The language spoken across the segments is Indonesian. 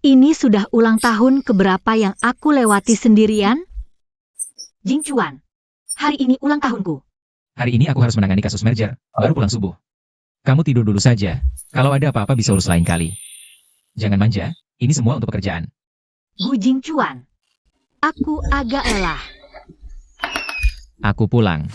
Ini sudah ulang tahun keberapa yang aku lewati sendirian? Jing Chuan, hari ini ulang tahunku. Hari ini aku harus menangani kasus merger, baru pulang subuh. Kamu tidur dulu saja, kalau ada apa-apa bisa urus lain kali. Jangan manja, ini semua untuk pekerjaan. Gu Jing Chuan, aku agak lelah. Aku pulang.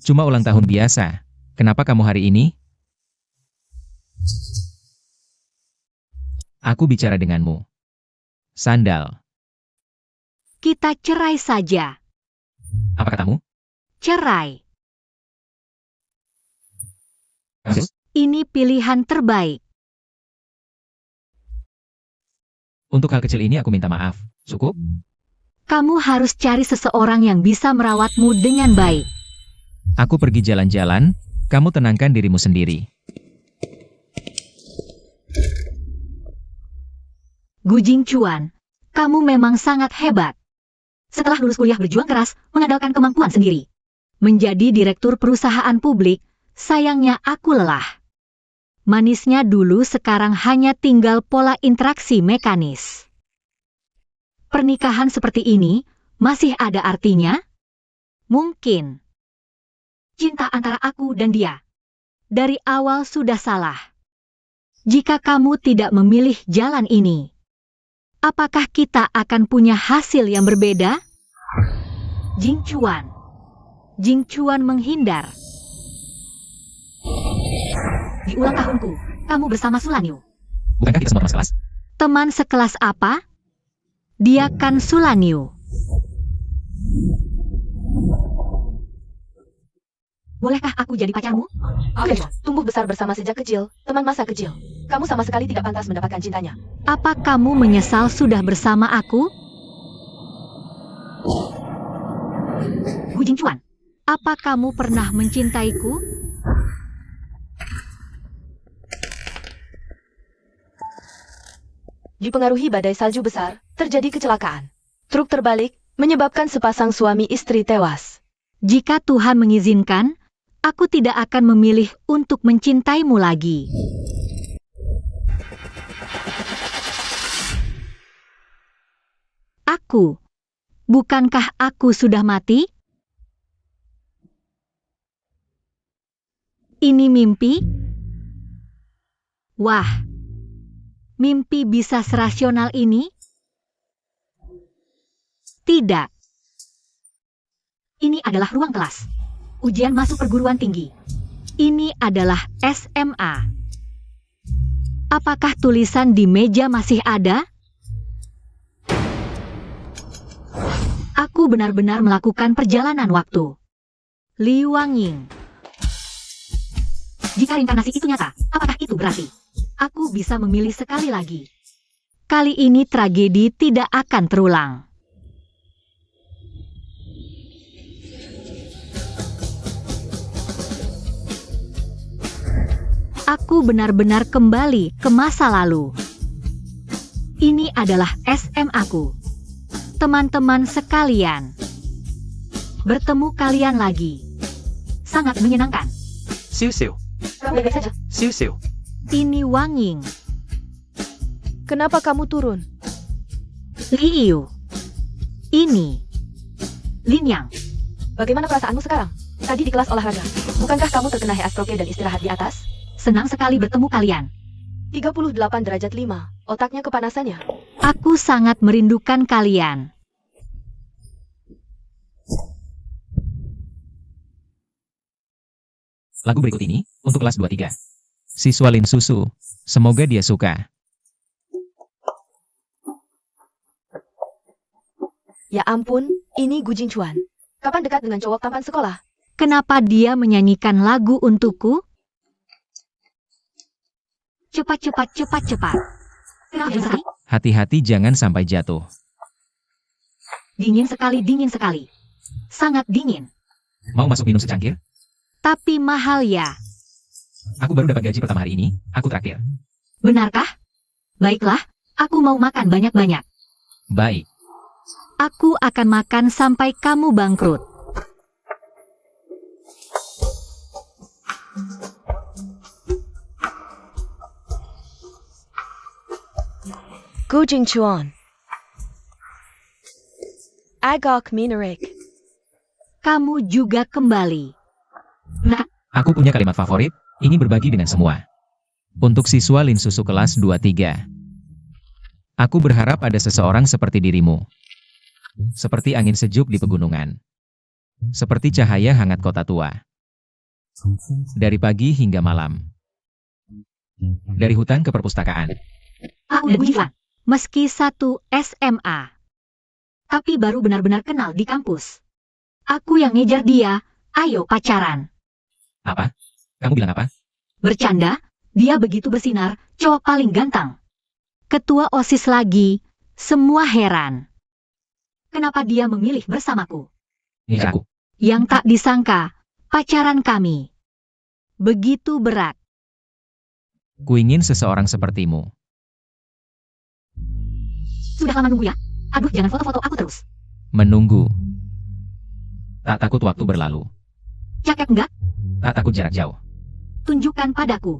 Cuma ulang tahun biasa. Kenapa kamu hari ini? Aku bicara denganmu. Sandal. Kita cerai saja. Apa katamu? Cerai. Kasus? Ini pilihan terbaik. Untuk hal kecil ini aku minta maaf. Cukup? Kamu harus cari seseorang yang bisa merawatmu dengan baik. Aku pergi jalan-jalan, kamu tenangkan dirimu sendiri. Gu Jing Chuan, kamu memang sangat hebat. Setelah lulus kuliah berjuang keras, mengandalkan kemampuan sendiri. Menjadi direktur perusahaan publik, sayangnya aku lelah. Manisnya dulu sekarang hanya tinggal pola interaksi mekanis. Pernikahan seperti ini, masih ada artinya? Mungkin. Cinta antara aku dan dia. Dari awal sudah salah. Jika kamu tidak memilih jalan ini, apakah kita akan punya hasil yang berbeda? Jing Chuan. Jing Chuan menghindar. Di ulang tahunku, kamu bersama Sulanyu. Bukankah kita semua teman sekelas? Teman sekelas apa? Dia kan Sulanyu. Bolehkah aku jadi pacarmu? Oke, tumbuh besar bersama sejak kecil, teman masa kecil. Kamu sama sekali tidak pantas mendapatkan cintanya. Apa kamu menyesal sudah bersama aku? Gu Jing Chuan, apa kamu pernah mencintaiku? Dipengaruhi badai salju besar, terjadi kecelakaan. Truk terbalik, menyebabkan sepasang suami istri tewas. Jika Tuhan mengizinkan, aku tidak akan memilih untuk mencintaimu lagi. Aku, bukankah aku sudah mati? Ini mimpi? Wah, mimpi bisa serasional ini? Tidak. Ini adalah ruang kelas. Ujian masuk perguruan tinggi. Ini adalah SMA. Apakah tulisan di meja masih ada? Aku benar-benar melakukan perjalanan waktu. Li Wangying. Jika reinkarnasi itu nyata, apakah itu berarti aku bisa memilih sekali lagi? Kali ini tragedi tidak akan terulang. Aku benar-benar kembali ke masa lalu. Ini adalah SMA-ku. Teman-teman sekalian. Bertemu kalian lagi. Sangat menyenangkan. Siu-siu. Kamu baik saja. Siu-siu. Ini Wangying. Kenapa kamu turun? Liu. Ini. Lin Yang. Bagaimana perasaanmu sekarang? Tadi di kelas olahraga. Bukankah kamu terkena heat stroke dan istirahat di atas? Senang sekali bertemu kalian. 38 derajat 5. Otaknya kepanasannya. Aku sangat merindukan kalian. Lagu berikut ini, untuk kelas 23. Siswa Lin Susu. Semoga dia suka. Ya ampun, ini Gu Jing Chuan. Kapan dekat dengan cowok tampan sekolah? Kenapa dia menyanyikan lagu untukku? Cepat, cepat, cepat, cepat. Hati-hati jangan sampai jatuh. Dingin sekali, dingin sekali. Sangat dingin. Mau masuk minum secangkir? Tapi mahal ya. Aku baru dapat gaji pertama hari ini, aku traktir. Benarkah? Baiklah, aku mau makan banyak-banyak. Baik. Aku akan makan sampai kamu bangkrut. Gu Jingchuan. Agok Minarik. Kamu juga kembali. Nah, Aku punya kalimat favorit, ini berbagi dengan semua. Untuk siswa Lin Susu kelas 23. Aku berharap ada seseorang seperti dirimu. Seperti angin sejuk di pegunungan. Seperti cahaya hangat kota tua. Dari pagi hingga malam. Dari hutan ke perpustakaan. aku dan Gujifan. Meski satu SMA. Tapi baru benar-benar kenal di kampus. Aku yang ngejar dia, ayo pacaran. Apa? Kamu bilang apa? Bercanda, dia begitu bersinar, cowok paling ganteng. Ketua OSIS lagi, semua heran. Kenapa dia memilih bersamaku? Ini aku. Yang tak disangka, pacaran kami. Begitu berat. Kuingin seseorang sepertimu. Sudah lama nunggu ya? Aduh, jangan foto-foto aku terus. Menunggu. Tak takut waktu berlalu. Cakep enggak? Tak takut jarak jauh. Tunjukkan padaku.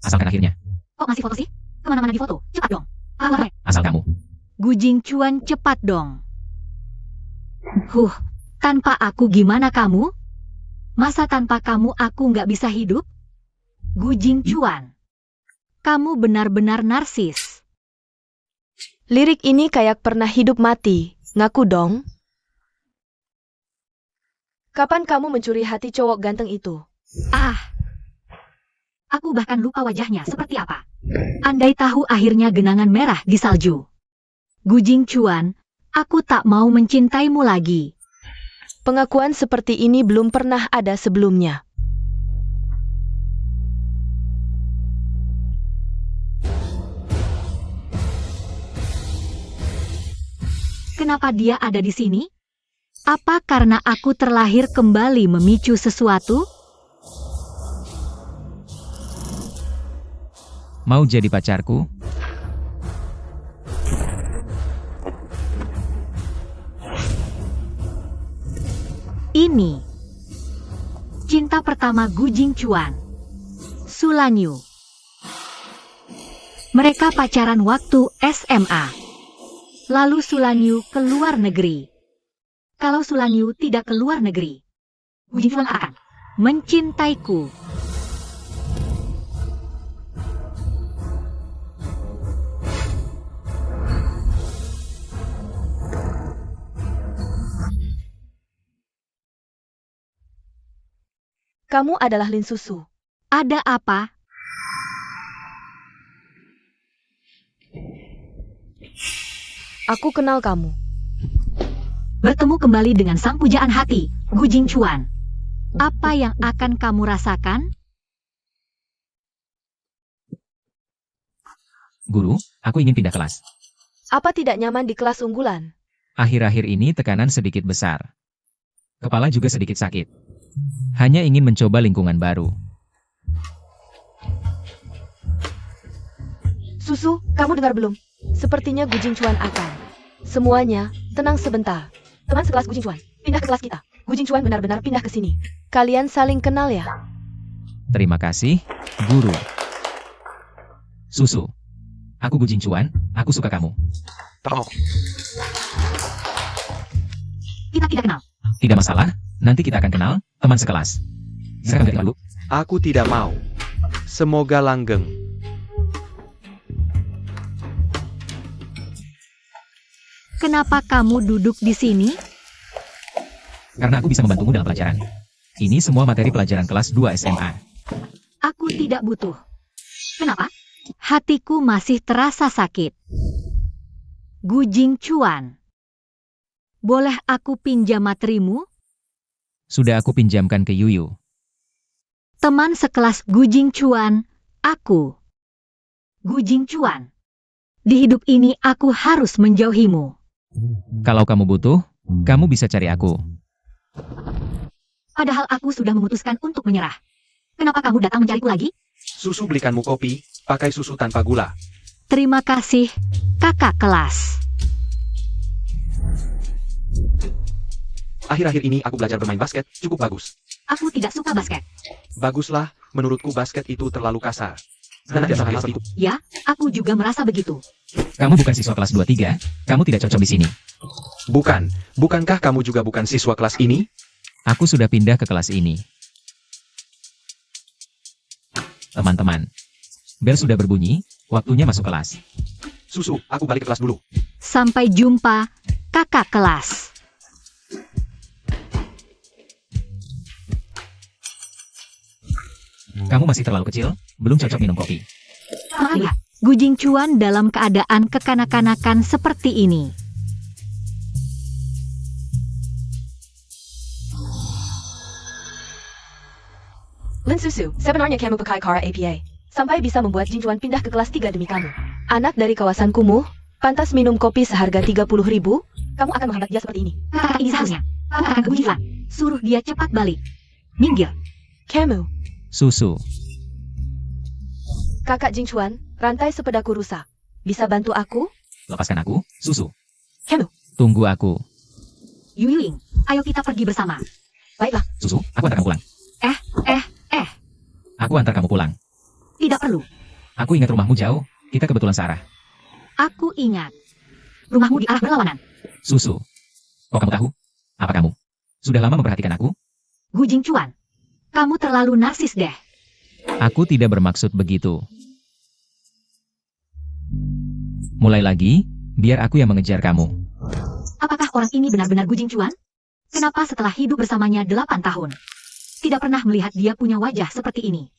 Asalkan akhirnya. Kok ngasih foto sih? Kemana-mana di foto, cepat dong. Alah, Asal kamu. Gujing Cuan cepat dong. Tanpa aku gimana kamu? Masa tanpa kamu aku nggak bisa hidup? Gujing Cuan. Kamu benar-benar narsis. Lirik ini kayak pernah hidup mati. Ngaku dong. Kapan kamu mencuri hati cowok ganteng itu? Aku bahkan lupa wajahnya seperti apa. Andai tahu akhirnya genangan merah di salju. Gujing Cuan, aku tak mau mencintaimu lagi. Pengakuan seperti ini belum pernah ada sebelumnya. Kenapa dia ada di sini? Apa karena aku terlahir kembali memicu sesuatu? Mau jadi pacarku? Ini cinta pertama Gujing Cuan, Sulanyu. Mereka pacaran waktu SMA. Lalu Sulanyu ke luar negeri. Kalau Sulanyu tidak ke luar negeri, Gujing Cuan akan mencintaiku. Kamu adalah Lin Susu. Ada apa? Aku kenal kamu. Bertemu kembali dengan sang pujaan hati, Gujing Cuan. Apa yang akan kamu rasakan? Guru, aku ingin pindah kelas. Apa tidak nyaman di kelas unggulan? Akhir-akhir ini tekanan sedikit besar. Kepala juga sedikit sakit. Hanya ingin mencoba lingkungan baru. Susu, kamu dengar belum? Sepertinya Gujing Cuan akan. Semuanya, tenang sebentar. Teman sekelas Gujing Cuan, pindah ke kelas kita. Gujing Cuan benar-benar pindah ke sini. Kalian saling kenal ya? Terima kasih, Guru. Susu. Aku Gujing Cuan, aku suka kamu. Kita tidak kenal. Tidak masalah, nanti kita akan kenal, teman sekelas. Sekarang ganti dulu. Aku tidak mau. Semoga langgeng. Kenapa kamu duduk di sini? Karena aku bisa membantumu dalam pelajaran. Ini semua materi pelajaran kelas 2 SMA. Aku tidak butuh. Kenapa? Hatiku masih terasa sakit. Gujing Cuan. Boleh aku pinjam materimu? Sudah aku pinjamkan ke Yuyu. Teman sekelas Gujing Cuan, aku. Gujing Cuan. Di hidup ini aku harus menjauhimu. Kalau kamu butuh, kamu bisa cari aku. Padahal aku sudah memutuskan untuk menyerah. Kenapa kamu datang mencariku lagi? Susu belikanmu kopi, pakai susu tanpa gula. Terima kasih, kakak kelas. Akhir-akhir ini aku belajar bermain basket, cukup bagus. Aku tidak suka basket. Baguslah, menurutku basket itu terlalu kasar. Dan tidak sampai seperti itu. Ya, aku juga merasa begitu. Kamu bukan siswa kelas 23, kamu tidak cocok di sini. Bukankah kamu juga bukan siswa kelas ini? Aku sudah pindah ke kelas ini. Teman-teman, bel sudah berbunyi, waktunya masuk kelas. Susu, aku balik ke kelas dulu. Sampai jumpa, kakak kelas. Kamu masih terlalu kecil, belum cocok minum kopi. Lihat, Gujing Chuan dalam keadaan kekanak-kanakan seperti ini. Lin Susu, sebenarnya kamu pakai Kara APA. Sampai bisa membuat Jing Chuan pindah ke kelas 3 demi kamu. Anak dari kawasan kumuh, pantas minum kopi seharga 30.000? Kamu akan menghambat dia seperti ini. Kakak ini seharusnya. Kamu akan ke Gujing Chuan. Suruh dia cepat balik. Minggir. Kamu, Susu, kakak Jing Chuan, rantai sepedaku rusak. Bisa bantu aku? lepaskan aku, Susu. Kamu, Tunggu aku. Yu Yuling, ayo kita pergi bersama. baiklah. Susu, aku antar kamu pulang. Aku antar kamu pulang. Tidak perlu. Aku ingat rumahmu jauh, kita kebetulan searah. Aku ingat. Rumahmu di arah berlawanan. Susu. Oh, kamu tahu? Apa kamu? Sudah lama memperhatikan aku? Gujing Chuan, kamu terlalu narsis deh. Aku tidak bermaksud begitu. Mulai lagi, biar aku yang mengejar kamu. Apakah orang ini benar-benar Gujing Chuan? Kenapa setelah hidup bersamanya 8 tahun? Tidak pernah melihat dia punya wajah seperti ini.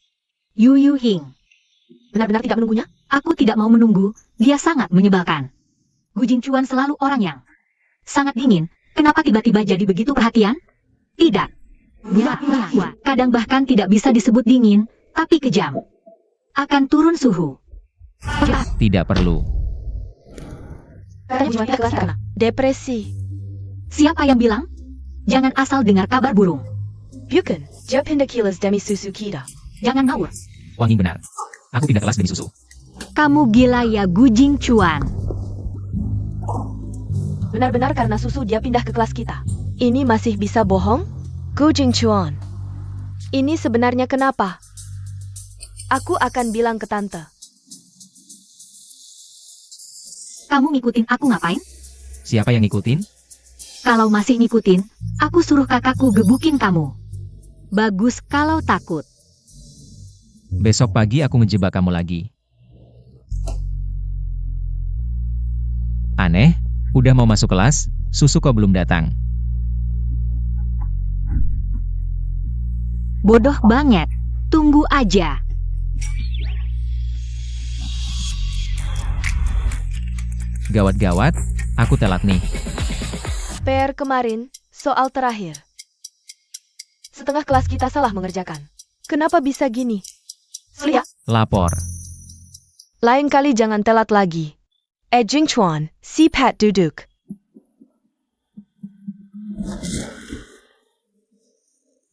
Yu Yuhing. Benar-benar tidak menunggunya? Aku tidak mau menunggu, dia sangat menyebalkan. Gujing Chuan selalu orang yang sangat dingin, kenapa tiba-tiba jadi begitu perhatian? Tidak. Dia kadang bahkan tidak bisa disebut dingin, tapi kejam. Akan turun suhu. Tidak perlu. Katanya Jing Chuan pindah ke kelas karena depresi. Siapa yang bilang? Jangan asal dengar kabar burung. Bukan, dia pindah kilas demi susu kita. Jangan ngawur. Wangi benar. Aku pindah kelas demi susu. Kamu gila ya Gujing Chuan. Benar-benar karena susu dia pindah ke kelas kita. Ini masih bisa bohong? Gujing Chuan. Ini sebenarnya kenapa? Aku akan bilang ke tante. Kamu ngikutin aku ngapain? Siapa yang ngikutin? Kalau masih ngikutin, aku suruh kakakku gebukin kamu. Bagus kalau takut. Besok pagi aku ngejebak kamu lagi. Aneh, udah mau masuk kelas, Susu kok belum datang. Bodoh banget. Tunggu aja. Gawat-gawat, aku telat nih. PR kemarin, soal terakhir. Setengah kelas kita salah mengerjakan. Kenapa bisa gini? Surya, Lapor. lain kali jangan telat lagi. Jing Chuan, si Pat duduk.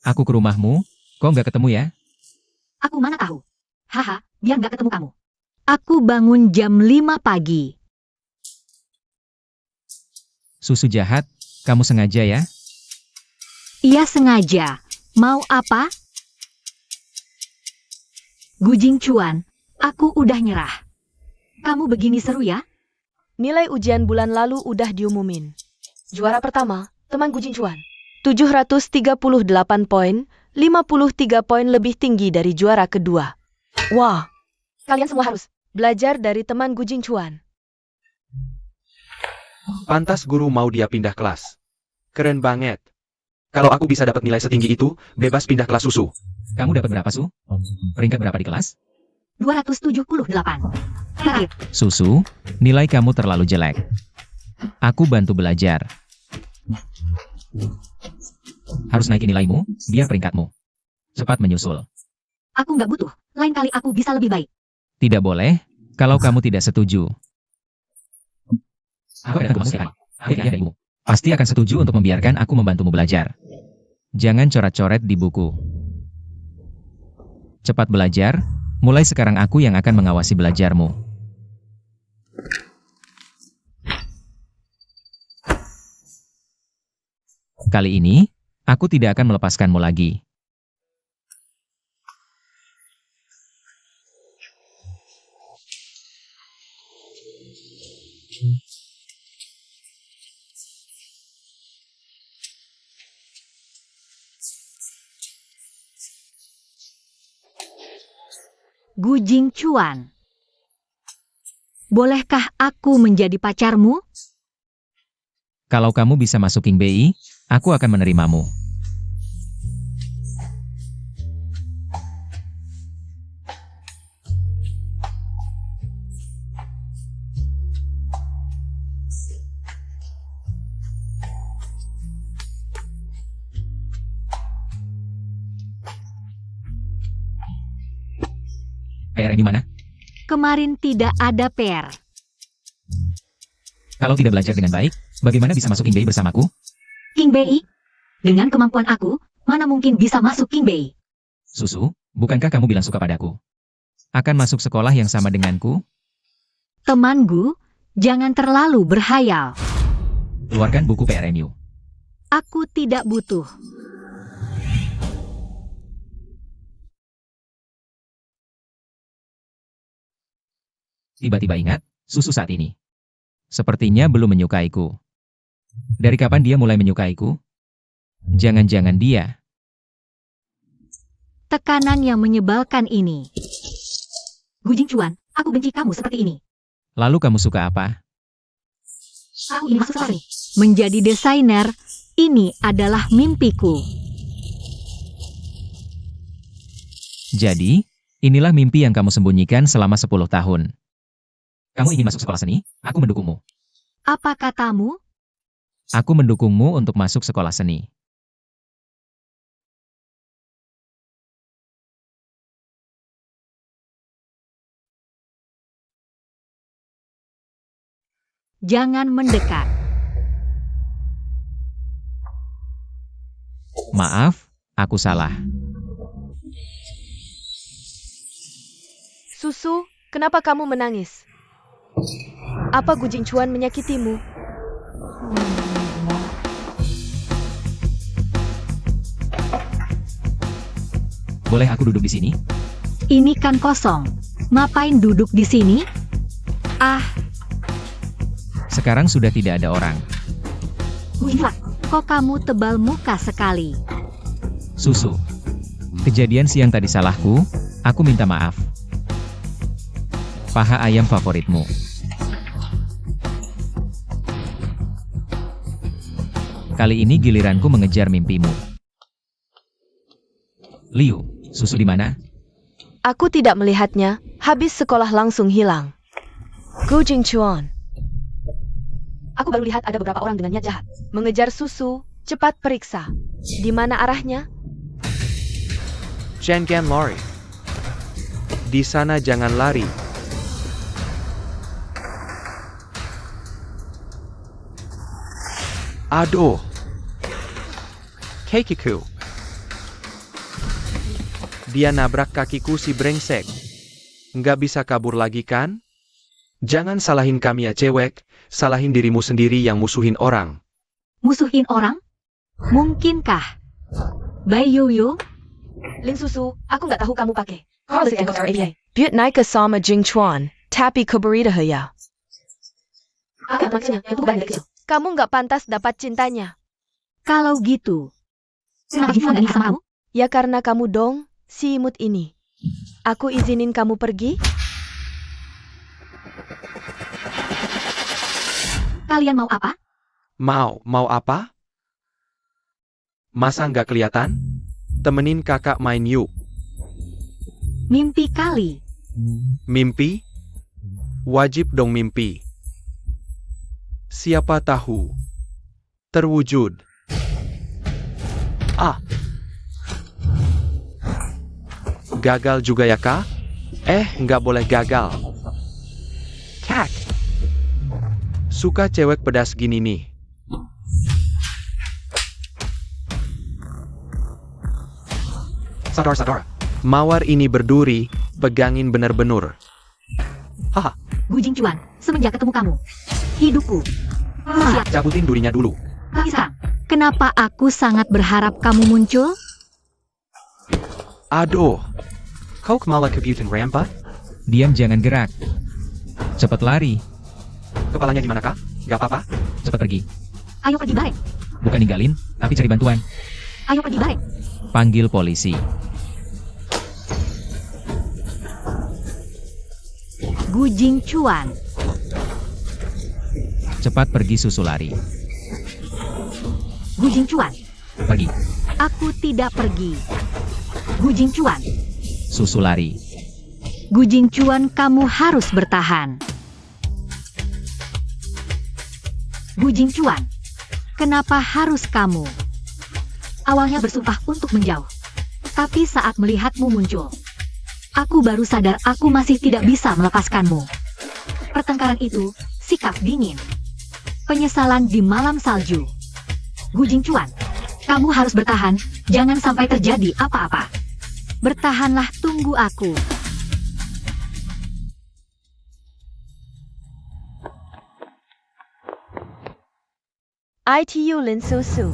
Aku ke rumahmu, kok nggak ketemu ya? Aku mana tahu. Haha, biar nggak ketemu kamu. Aku bangun jam 5 pagi. Susu jahat, kamu sengaja ya? Ia sengaja. Mau apa? Gujing Chuan, aku udah nyerah. Kamu begini seru ya? Nilai ujian bulan lalu udah diumumin. Juara pertama, teman Gujing Chuan. 738 poin, 53 poin lebih tinggi dari juara kedua. Wah, kalian semua harus belajar dari teman Gujing Chuan. Pantas guru mau dia pindah kelas. Keren banget. Kalau aku bisa dapat nilai setinggi itu, bebas pindah kelas Susu. Kamu dapat berapa, Su? Peringkat berapa di kelas? 278. Terakhir. Susu, nilai kamu terlalu jelek. Aku bantu belajar. Harus naikin nilaimu, biar peringkatmu cepat menyusul. Aku nggak butuh. Lain kali aku bisa lebih baik. Tidak boleh, kalau kamu tidak setuju. Aku datang ke masukan. Akhirnya darimu. Pasti akan setuju untuk membiarkan aku membantumu belajar. Jangan coret-coret di buku. Cepat belajar, mulai sekarang aku yang akan mengawasi belajarmu. Kali ini, aku tidak akan melepaskanmu lagi. Gu Jingchuan. Bolehkah aku menjadi pacarmu? Kalau kamu bisa masuk King Bei, aku akan menerimamu. PR di mana? Kemarin tidak ada PR. Kalau tidak belajar dengan baik, bagaimana bisa masuk King Bei bersamaku? King Bei? Dengan kemampuan aku, mana mungkin bisa masuk King Bei? Susu, bukankah kamu bilang suka padaku? Akan masuk sekolah yang sama denganku? Teman Gu, jangan terlalu berhayal. Keluarkan buku PRMU. Aku tidak butuh. Tiba-tiba ingat, Susu saat ini. Sepertinya belum menyukaiku. Dari kapan dia mulai menyukaiku? Jangan-jangan dia. Tekanan yang menyebalkan ini. Gu Jingchuan, aku benci kamu seperti ini. Lalu kamu suka apa? Aku ingin masuk seni. Menjadi desainer, ini adalah mimpiku. Jadi, inilah mimpi yang kamu sembunyikan selama 10 tahun. Kamu ingin masuk sekolah seni? Aku mendukungmu. Apa katamu? Aku mendukungmu untuk masuk sekolah seni. Jangan mendekat. Maaf, aku salah. Susu, kenapa kamu menangis? Apa Gu Jingchuan menyakitimu? Boleh aku duduk di sini? Ini kan kosong. Ngapain duduk di sini? Ah, Sekarang sudah tidak ada orang. Gu Jingchuan, kok kamu tebal muka sekali? Susu. Kejadian siang tadi salahku, aku minta maaf. Paha ayam favoritmu. Kali ini giliranku mengejar mimpimu. Liu, Susu di mana? Aku tidak melihatnya, habis sekolah langsung hilang. Gu Jingchuan. Aku baru lihat ada beberapa orang dengan niat jahat. Mengejar Susu, cepat periksa. Di mana arahnya? Jangan lari. Di sana jangan lari. Aduh. Keikiku. Dia nabrak kakiku si brengsek. Nggak bisa kabur lagi kan? Jangan salahin kami ya cewek, salahin dirimu sendiri yang musuhin orang. Musuhin orang? Mungkinkah? Bai Yoyo? Lin Susu, aku nggak tahu kamu pakai. Buat naik ke sama Jingchuan, tapi keberita ya. Kamu nggak pantas dapat cintanya. Kalau gitu, kenapa Jingchuan gak nikah sama kamu? Ya karena kamu dong, si imut ini. Aku izinin kamu pergi? Kalian mau apa? Mau apa? Masa nggak kelihatan? Temenin kakak main yuk. Mimpi kali. Mimpi? Wajib dong mimpi. Siapa tahu terwujud. Ah. Gagal juga ya kak? Nggak boleh gagal. Kak. Suka cewek pedas gini nih. Saudara-saudara, Mawar ini berduri, pegangin bener-bener. Haha, Gu Jingchuan, semenjak ketemu kamu, hidupku. cabutin durinya dulu. Tapi sekarang, kenapa aku sangat berharap kamu muncul? Aduh, kau malah kebutin rampa? Diam, jangan gerak. Cepat lari. Kepalanya gimana kak? Gak apa-apa? Cepat pergi. Ayo pergi bareng. Bukan ninggalin, tapi cari bantuan. Ayo pergi bareng. Panggil polisi. Gu Jingchuan, Cepat pergi, susu lari. Gu Jingchuan, Pergi. aku tidak pergi. Gu Jingchuan, Susu lari. Gu Jingchuan, kamu harus bertahan. Gu Jingchuan, kenapa harus kamu? Awalnya bersumpah untuk menjauh, tapi saat melihatmu muncul, aku baru sadar aku masih tidak bisa melepaskanmu. Pertengkaran itu, sikap dingin. Penyesalan di malam salju. Gu Jingchuan, kamu harus bertahan, jangan sampai terjadi apa-apa. Bertahanlah, tunggu aku. ITU Lin Susu.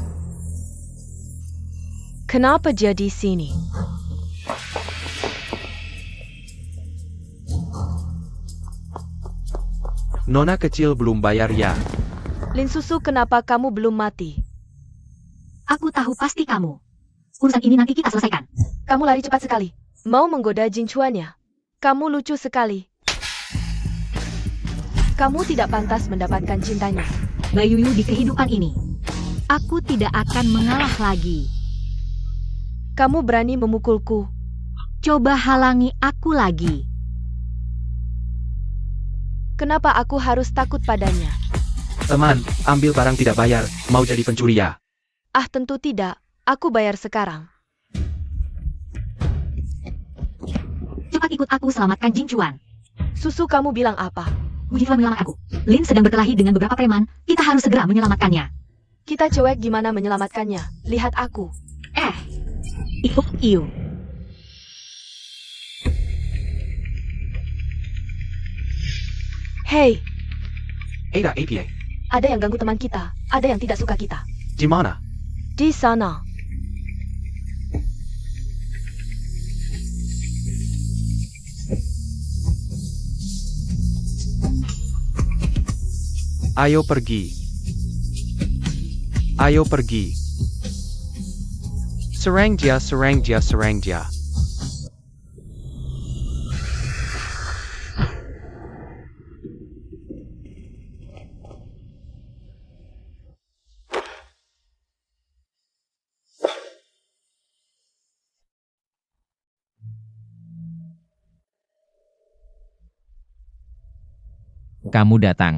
Kenapa jadi sini? Nona kecil belum bayar ya. Lin Susu, kenapa kamu belum mati? Aku tahu pasti kamu. Urusan ini nanti kita selesaikan. Kamu lari cepat sekali. Mau menggoda Jingchuan-nya? Kamu lucu sekali. Kamu tidak pantas mendapatkan cintanya. Bayuyu di kehidupan ini. Aku tidak akan mengalah lagi. Kamu berani memukulku. Coba halangi aku lagi. Kenapa aku harus takut padanya? Teman, ambil barang tidak bayar, mau jadi pencuri ya? Ah, tentu tidak. Aku bayar sekarang. Cepat ikut aku selamatkan Jingchuan. Susu, kamu bilang apa? Gu Jingchuan menyelamat aku. Lin sedang berkelahi dengan beberapa preman. Kita harus segera menyelamatkannya. Kita cewek gimana menyelamatkannya? Lihat aku. Iu. Hei, Ada APA. ada yang ganggu teman kita. Ada yang tidak suka kita. Di mana? Di sana. Ayo pergi. Ayo pergi. Serang dia, serang dia, serang dia. Kamu datang.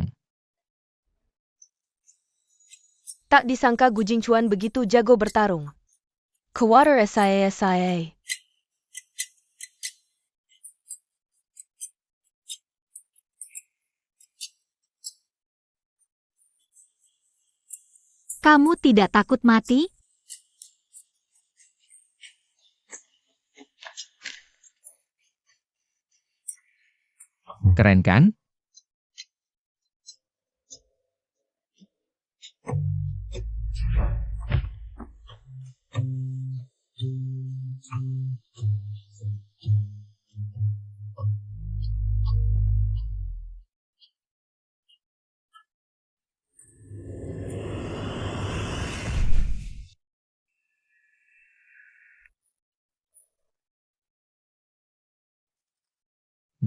Tak disangka Gu Jingchuan begitu jago bertarung. Kewater SIA. Kamu tidak takut mati? Keren kan?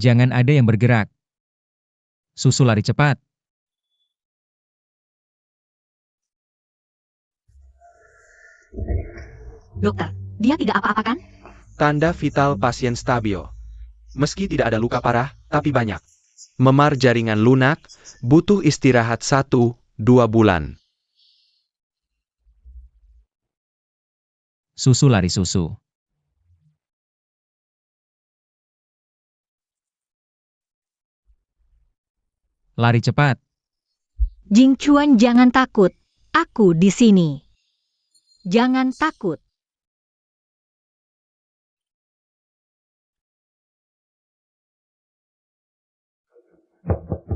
Jangan ada yang bergerak. Susu lari cepat. Dokter, dia tidak apa-apa kan? Tanda vital pasien stabil. Meski tidak ada luka parah, tapi banyak. Memar jaringan lunak, butuh istirahat 1-2 bulan. Susu lari susu. Lari cepat. Jingchuan, jangan takut. Aku di sini. Jangan takut.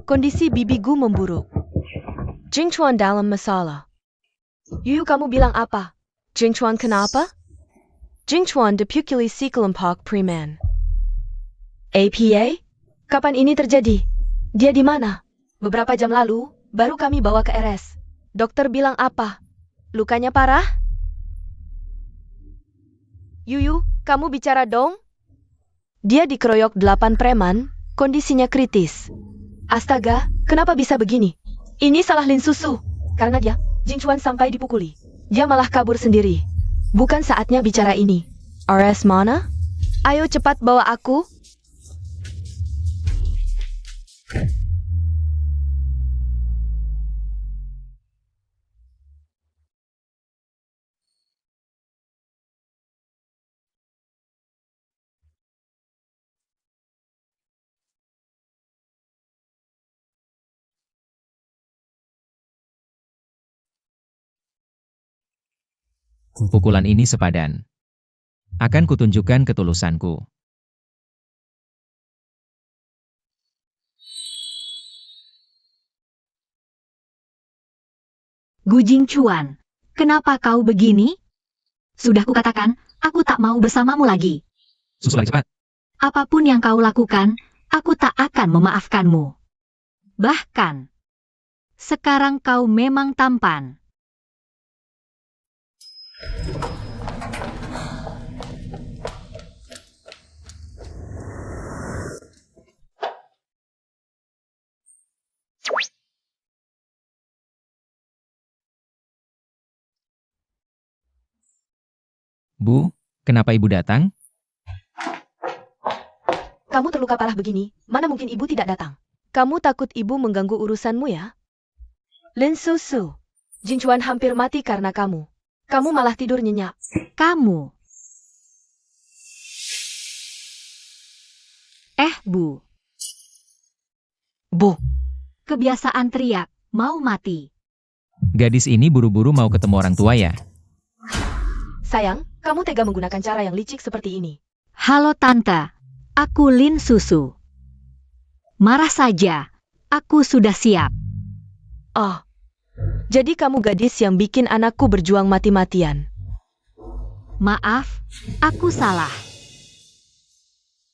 Kondisi bibi Gu memburuk. Jing Chuan dalam masalah. Yuyu, kamu bilang apa? Jing Chuan kenapa? Jing Chuan depukili si kelompok preman. APA? Kapan ini terjadi? Dia di mana? Beberapa jam lalu, baru kami bawa ke RS. Dokter bilang apa? Lukanya parah? Yuyu, kamu bicara dong? Dia dikeroyok 8 preman, kondisinya kritis. Astaga, kenapa bisa begini? Ini salah Lin Susu. Karena dia, Jing Chuan sampai dipukuli. Dia malah kabur sendiri. Bukan saatnya bicara ini. RS mana? Ayo cepat bawa aku. Pukulan ini sepadan. Akan kutunjukkan ketulusanku. Gu Jingchuan, kenapa kau begini? Sudah kukatakan, aku tak mau bersamamu lagi. Susul lagi cepat. Apapun yang kau lakukan, aku tak akan memaafkanmu. Bahkan, sekarang kau memang tampan. Bu, kenapa ibu datang? Kamu terluka parah begini, mana mungkin ibu tidak datang? Kamu takut ibu mengganggu urusanmu ya? Lin Susu, Jing Chuan hampir mati karena kamu. Kamu malah tidur nyenyak. Kamu. Bu. Bu, Kebiasaan teriak, mau mati. Gadis ini buru-buru mau ketemu orang tua ya? sayang, kamu tega menggunakan cara yang licik seperti ini. Halo Tante, aku Lin Susu. Marah saja, aku sudah siap. Oh, jadi kamu gadis yang bikin anakku berjuang mati-matian. Maaf, aku salah.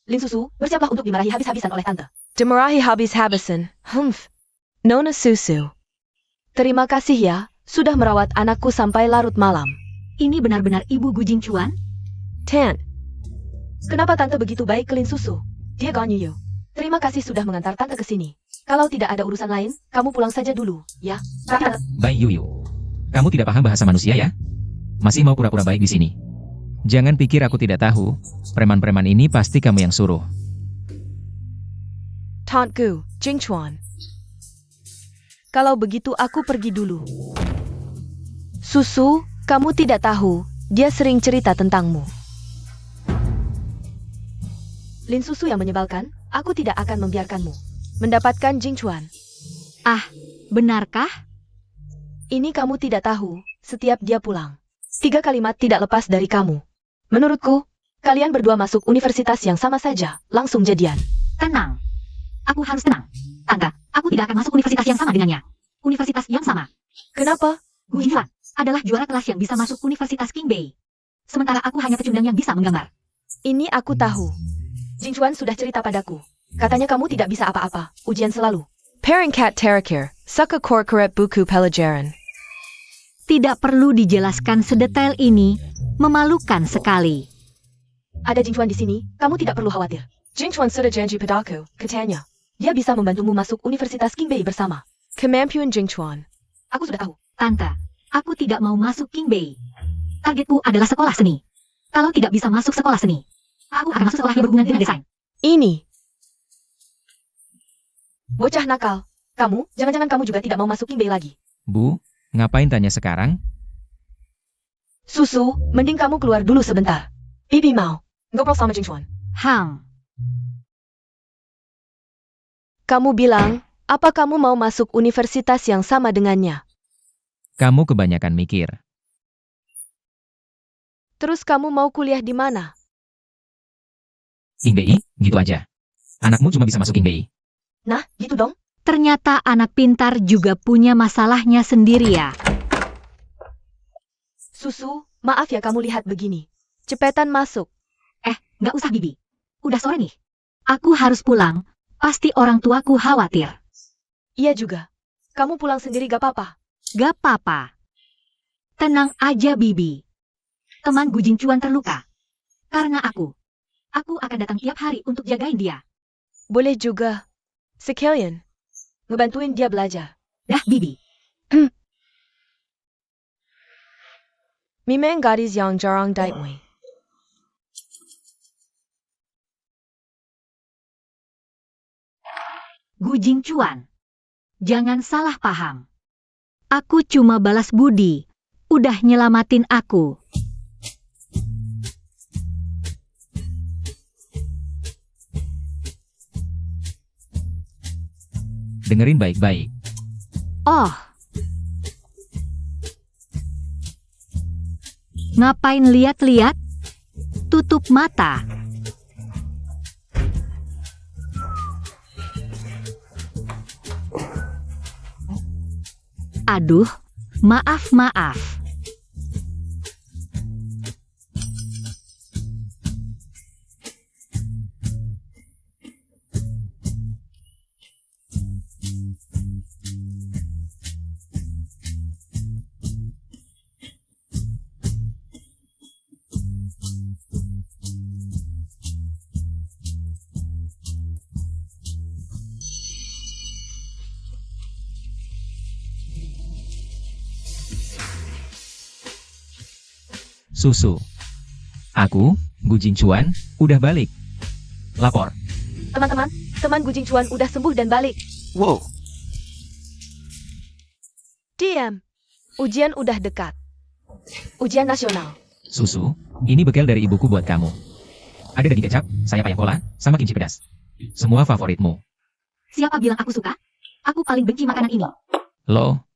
Lin Susu, bersiaplah untuk dimarahi habis-habisan oleh Tante. Dimarahi habis-habisan, Nona Susu. Terima kasih ya, sudah merawat anakku sampai larut malam. Ini benar-benar Ibu Gu Jingchuan? Tan, kenapa Tante begitu baik ke Lin Susu? Dia gone you. Terima kasih sudah mengantar Tante ke sini. Kalau tidak ada urusan lain, kamu pulang saja dulu, ya. Baik Yuyu. Kamu tidak paham bahasa manusia ya? Masih mau pura-pura baik di sini. Jangan pikir aku tidak tahu, preman-preman ini pasti kamu yang suruh. Tante Gu, Jingchuan. Kalau begitu aku pergi dulu. Susu, kamu tidak tahu, dia sering cerita tentangmu. Lin Susu yang menyebalkan, aku tidak akan membiarkanmu mendapatkan Jingchuan. Ah, benarkah? Ini kamu tidak tahu, setiap dia pulang. 3 kalimat tidak lepas dari kamu. Menurutku, kalian berdua masuk universitas yang sama saja, langsung jadian. Tenang. Aku harus tenang. Tante, aku tidak akan masuk universitas yang sama dengannya. Universitas yang sama. Kenapa? Gu Jingchuan adalah juara kelas yang bisa masuk Universitas King Bei. Sementara aku hanya pecundang yang bisa menggambar. Ini aku tahu. Jingchuan sudah cerita padaku. Katanya kamu tidak bisa apa-apa, ujian selalu. Peringkat terakhir, suka korporat buku pelajaran. Tidak perlu dijelaskan sedetail ini, memalukan sekali. Ada Jingchuan di sini, kamu tidak perlu khawatir. Jingchuan sudah janji padaku, katanya. Dia bisa membantumu masuk Universitas King Bei bersama. Kemampuan Jingchuan. Aku sudah tahu. Tante, aku tidak mau masuk King Bei. Targetku adalah sekolah seni. Kalau tidak bisa masuk sekolah seni, aku akan masuk sekolah yang berhubungan dengan desain. Ini. Bocah nakal. Kamu, jangan-jangan kamu juga tidak mau masuk King Bei lagi. Bu, ngapain tanya sekarang? Susu, mending kamu keluar dulu sebentar. Bibi mau. Ngobrol sama Jingchuan. Kamu bilang, apa kamu mau masuk universitas yang sama dengannya? Kamu kebanyakan mikir. Terus kamu mau kuliah di mana? King Bei, gitu aja. Anakmu cuma bisa masuk King Bei. Nah, gitu dong. Ternyata anak pintar juga punya masalahnya sendiri ya. Susu, maaf ya kamu lihat begini. Cepetan masuk. Nggak usah Bibi. Udah sore nih. Aku harus pulang. Pasti orang tuaku khawatir. Iya juga. Kamu pulang sendiri gak apa-apa. Gak apa-apa. Tenang aja Bibi. Teman Gu Jingchuan terluka. Karena aku akan datang tiap hari untuk jagain dia. Boleh juga. Sekalian. Ngebantuin dia belajar. Dah Bibi. Memang gadis yang jarang ditemui. Gu Jingchuan. Jangan salah paham. Aku cuma balas budi. Udah nyelamatin aku. Dengerin baik-baik. Oh. Ngapain lihat-lihat? Tutup mata. Aduh, maaf. Susu. Aku, Gu Jingchuan, udah balik. Lapor. Teman-teman, teman Gu Jingchuan udah sembuh dan balik. Wow, Diam. Ujian udah dekat. Ujian nasional. Susu, ini bekal dari ibuku buat kamu. Ada daging kecap, sayap ayam kola, sama kimchi pedas. Semua favoritmu. Siapa bilang aku suka? Aku paling benci makanan ini. Loh?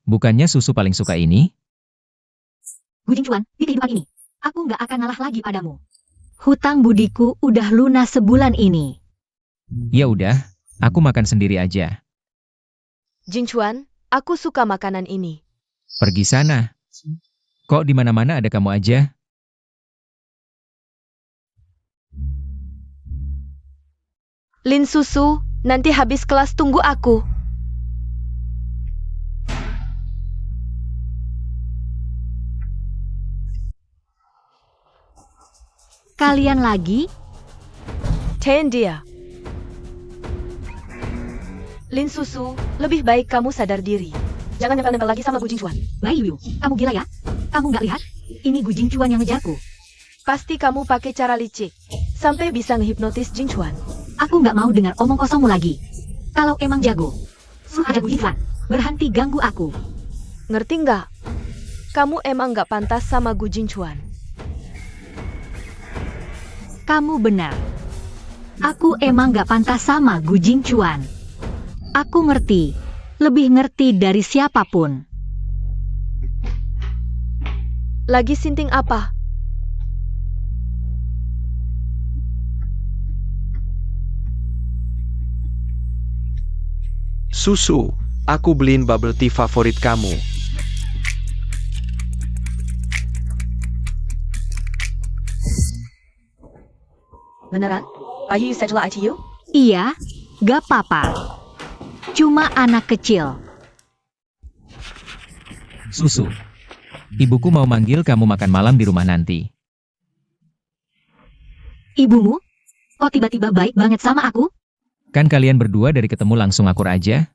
Bukannya Susu paling suka ini? Gu Jingchuan, di kehidupan ini, aku nggak akan ngalah lagi padamu. Hutang budiku udah lunas sebulan ini. Ya udah, aku makan sendiri aja. Jingchuan, aku suka makanan ini. Pergi sana. Kok di mana-mana ada kamu aja? Lin Susu, nanti habis kelas tunggu aku. Kalian lagi? Ten dia. Lin Susu, lebih baik kamu sadar diri. Jangan nempel-nempel lagi sama Gu Jingchuan. Bai Liu, kamu gila ya? Kamu nggak lihat? Ini Gu Jingchuan yang ngejarku. Pasti kamu pakai cara licik. Sampai bisa ngehipnotis Jingchuan. Aku nggak mau dengar omong kosongmu lagi. Kalau emang jago, suruh aja Gu Jingchuan. Berhenti ganggu aku. Ngerti nggak? Kamu emang nggak pantas sama Gu Jingchuan. Kamu benar. Aku emang nggak pantas sama Gu Jingchuan. Aku ngerti. Lebih ngerti dari siapapun. Lagi sinting apa? Susu, aku beliin bubble tea favorit kamu. Beneran? Are you schedule ITU? Iya, gak apa-apa. Cuma anak kecil. Susu. Ibuku mau manggil kamu makan malam di rumah nanti. Ibumu? Kok tiba-tiba baik banget sama aku? Kan kalian berdua dari ketemu langsung akur aja?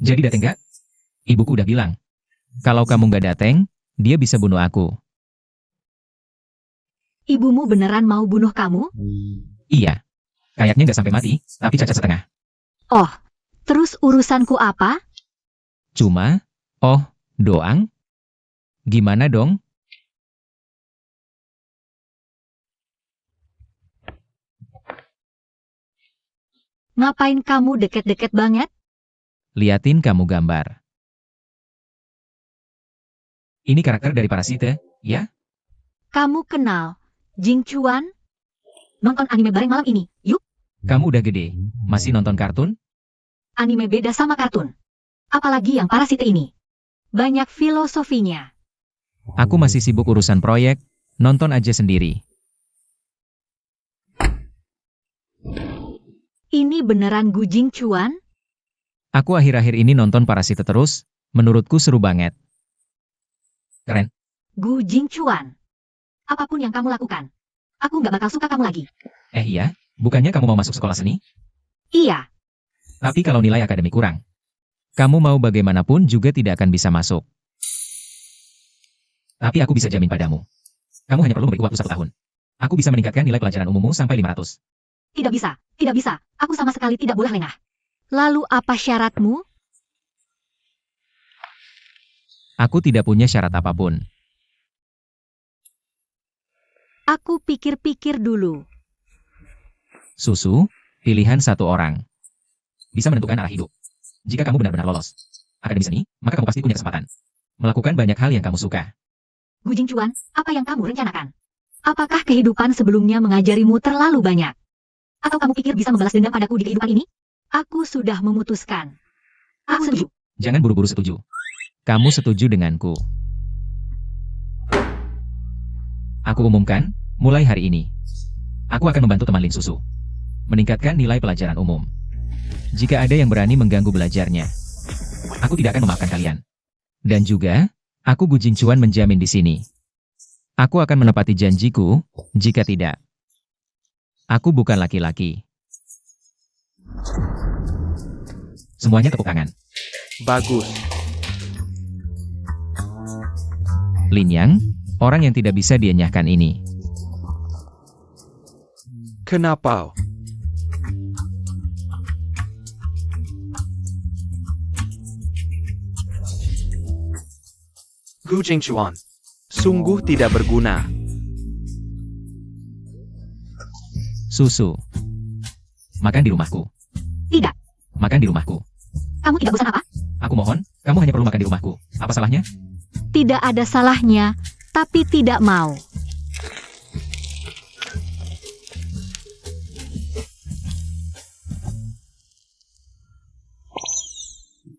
Jadi dateng gak? Ibuku udah bilang. Kalau kamu gak dateng, dia bisa bunuh aku. Ibumu beneran mau bunuh kamu? Iya. Kayaknya gak sampai mati, tapi cacat setengah. Oh, terus urusanku apa? Cuma, doang? Gimana dong? Ngapain kamu deket-deket banget? Liatin kamu gambar. Ini karakter dari Parasite, ya? Kamu kenal Jing Chuan? Nonton anime bareng malam ini, yuk. Kamu udah gede, masih nonton kartun? Anime beda sama kartun. Apalagi yang Parasite ini. Banyak filosofinya. Aku masih sibuk urusan proyek, nonton aja sendiri. Ini beneran Gu Jing Chuan? Aku akhir-akhir ini nonton Parasite terus, menurutku seru banget. Keren. Gu Jing Chuan. Apapun yang kamu lakukan, aku nggak bakal suka kamu lagi. Iya, bukannya kamu mau masuk sekolah seni? Iya, Tapi kalau nilai akademik kurang, kamu mau bagaimanapun juga tidak akan bisa masuk. Tapi aku bisa jamin padamu, kamu hanya perlu memberi waktu 1 tahun. Aku bisa meningkatkan nilai pelajaran umummu sampai 500. tidak bisa, tidak bisa. Aku sama sekali tidak boleh lengah. Lalu apa syaratmu? Aku tidak punya syarat apapun. Aku pikir-pikir dulu. Susu, pilihan satu orang. Bisa menentukan arah hidup. Jika kamu benar-benar lolos akademi seni, maka kamu pasti punya kesempatan melakukan banyak hal yang kamu suka. Gu Jing Chuan, apa yang kamu rencanakan? Apakah kehidupan sebelumnya mengajarimu terlalu banyak? Atau kamu pikir bisa membalas dendam padaku di kehidupan ini? Aku sudah memutuskan. Aku setuju. Jangan buru-buru setuju. Kamu setuju denganku. Aku umumkan, mulai hari ini, aku akan membantu teman Lin Susu meningkatkan nilai pelajaran umum. Jika ada yang berani mengganggu belajarnya, aku tidak akan memaafkan kalian. Dan juga, aku Gu Jing Chuan menjamin di sini, aku akan menepati janjiku. Jika tidak, aku bukan laki-laki. Semuanya tepuk tangan. Bagus. Lin Yang, orang yang tidak bisa dienyahkan ini. Kenapa? Gu Jingchuan. Sungguh tidak berguna. Susu. Makan di rumahku. Tidak, Makan di rumahku. kamu tidak bosan apa? Aku mohon, kamu hanya perlu makan di rumahku. Apa salahnya? Tidak ada salahnya, tapi tidak mau.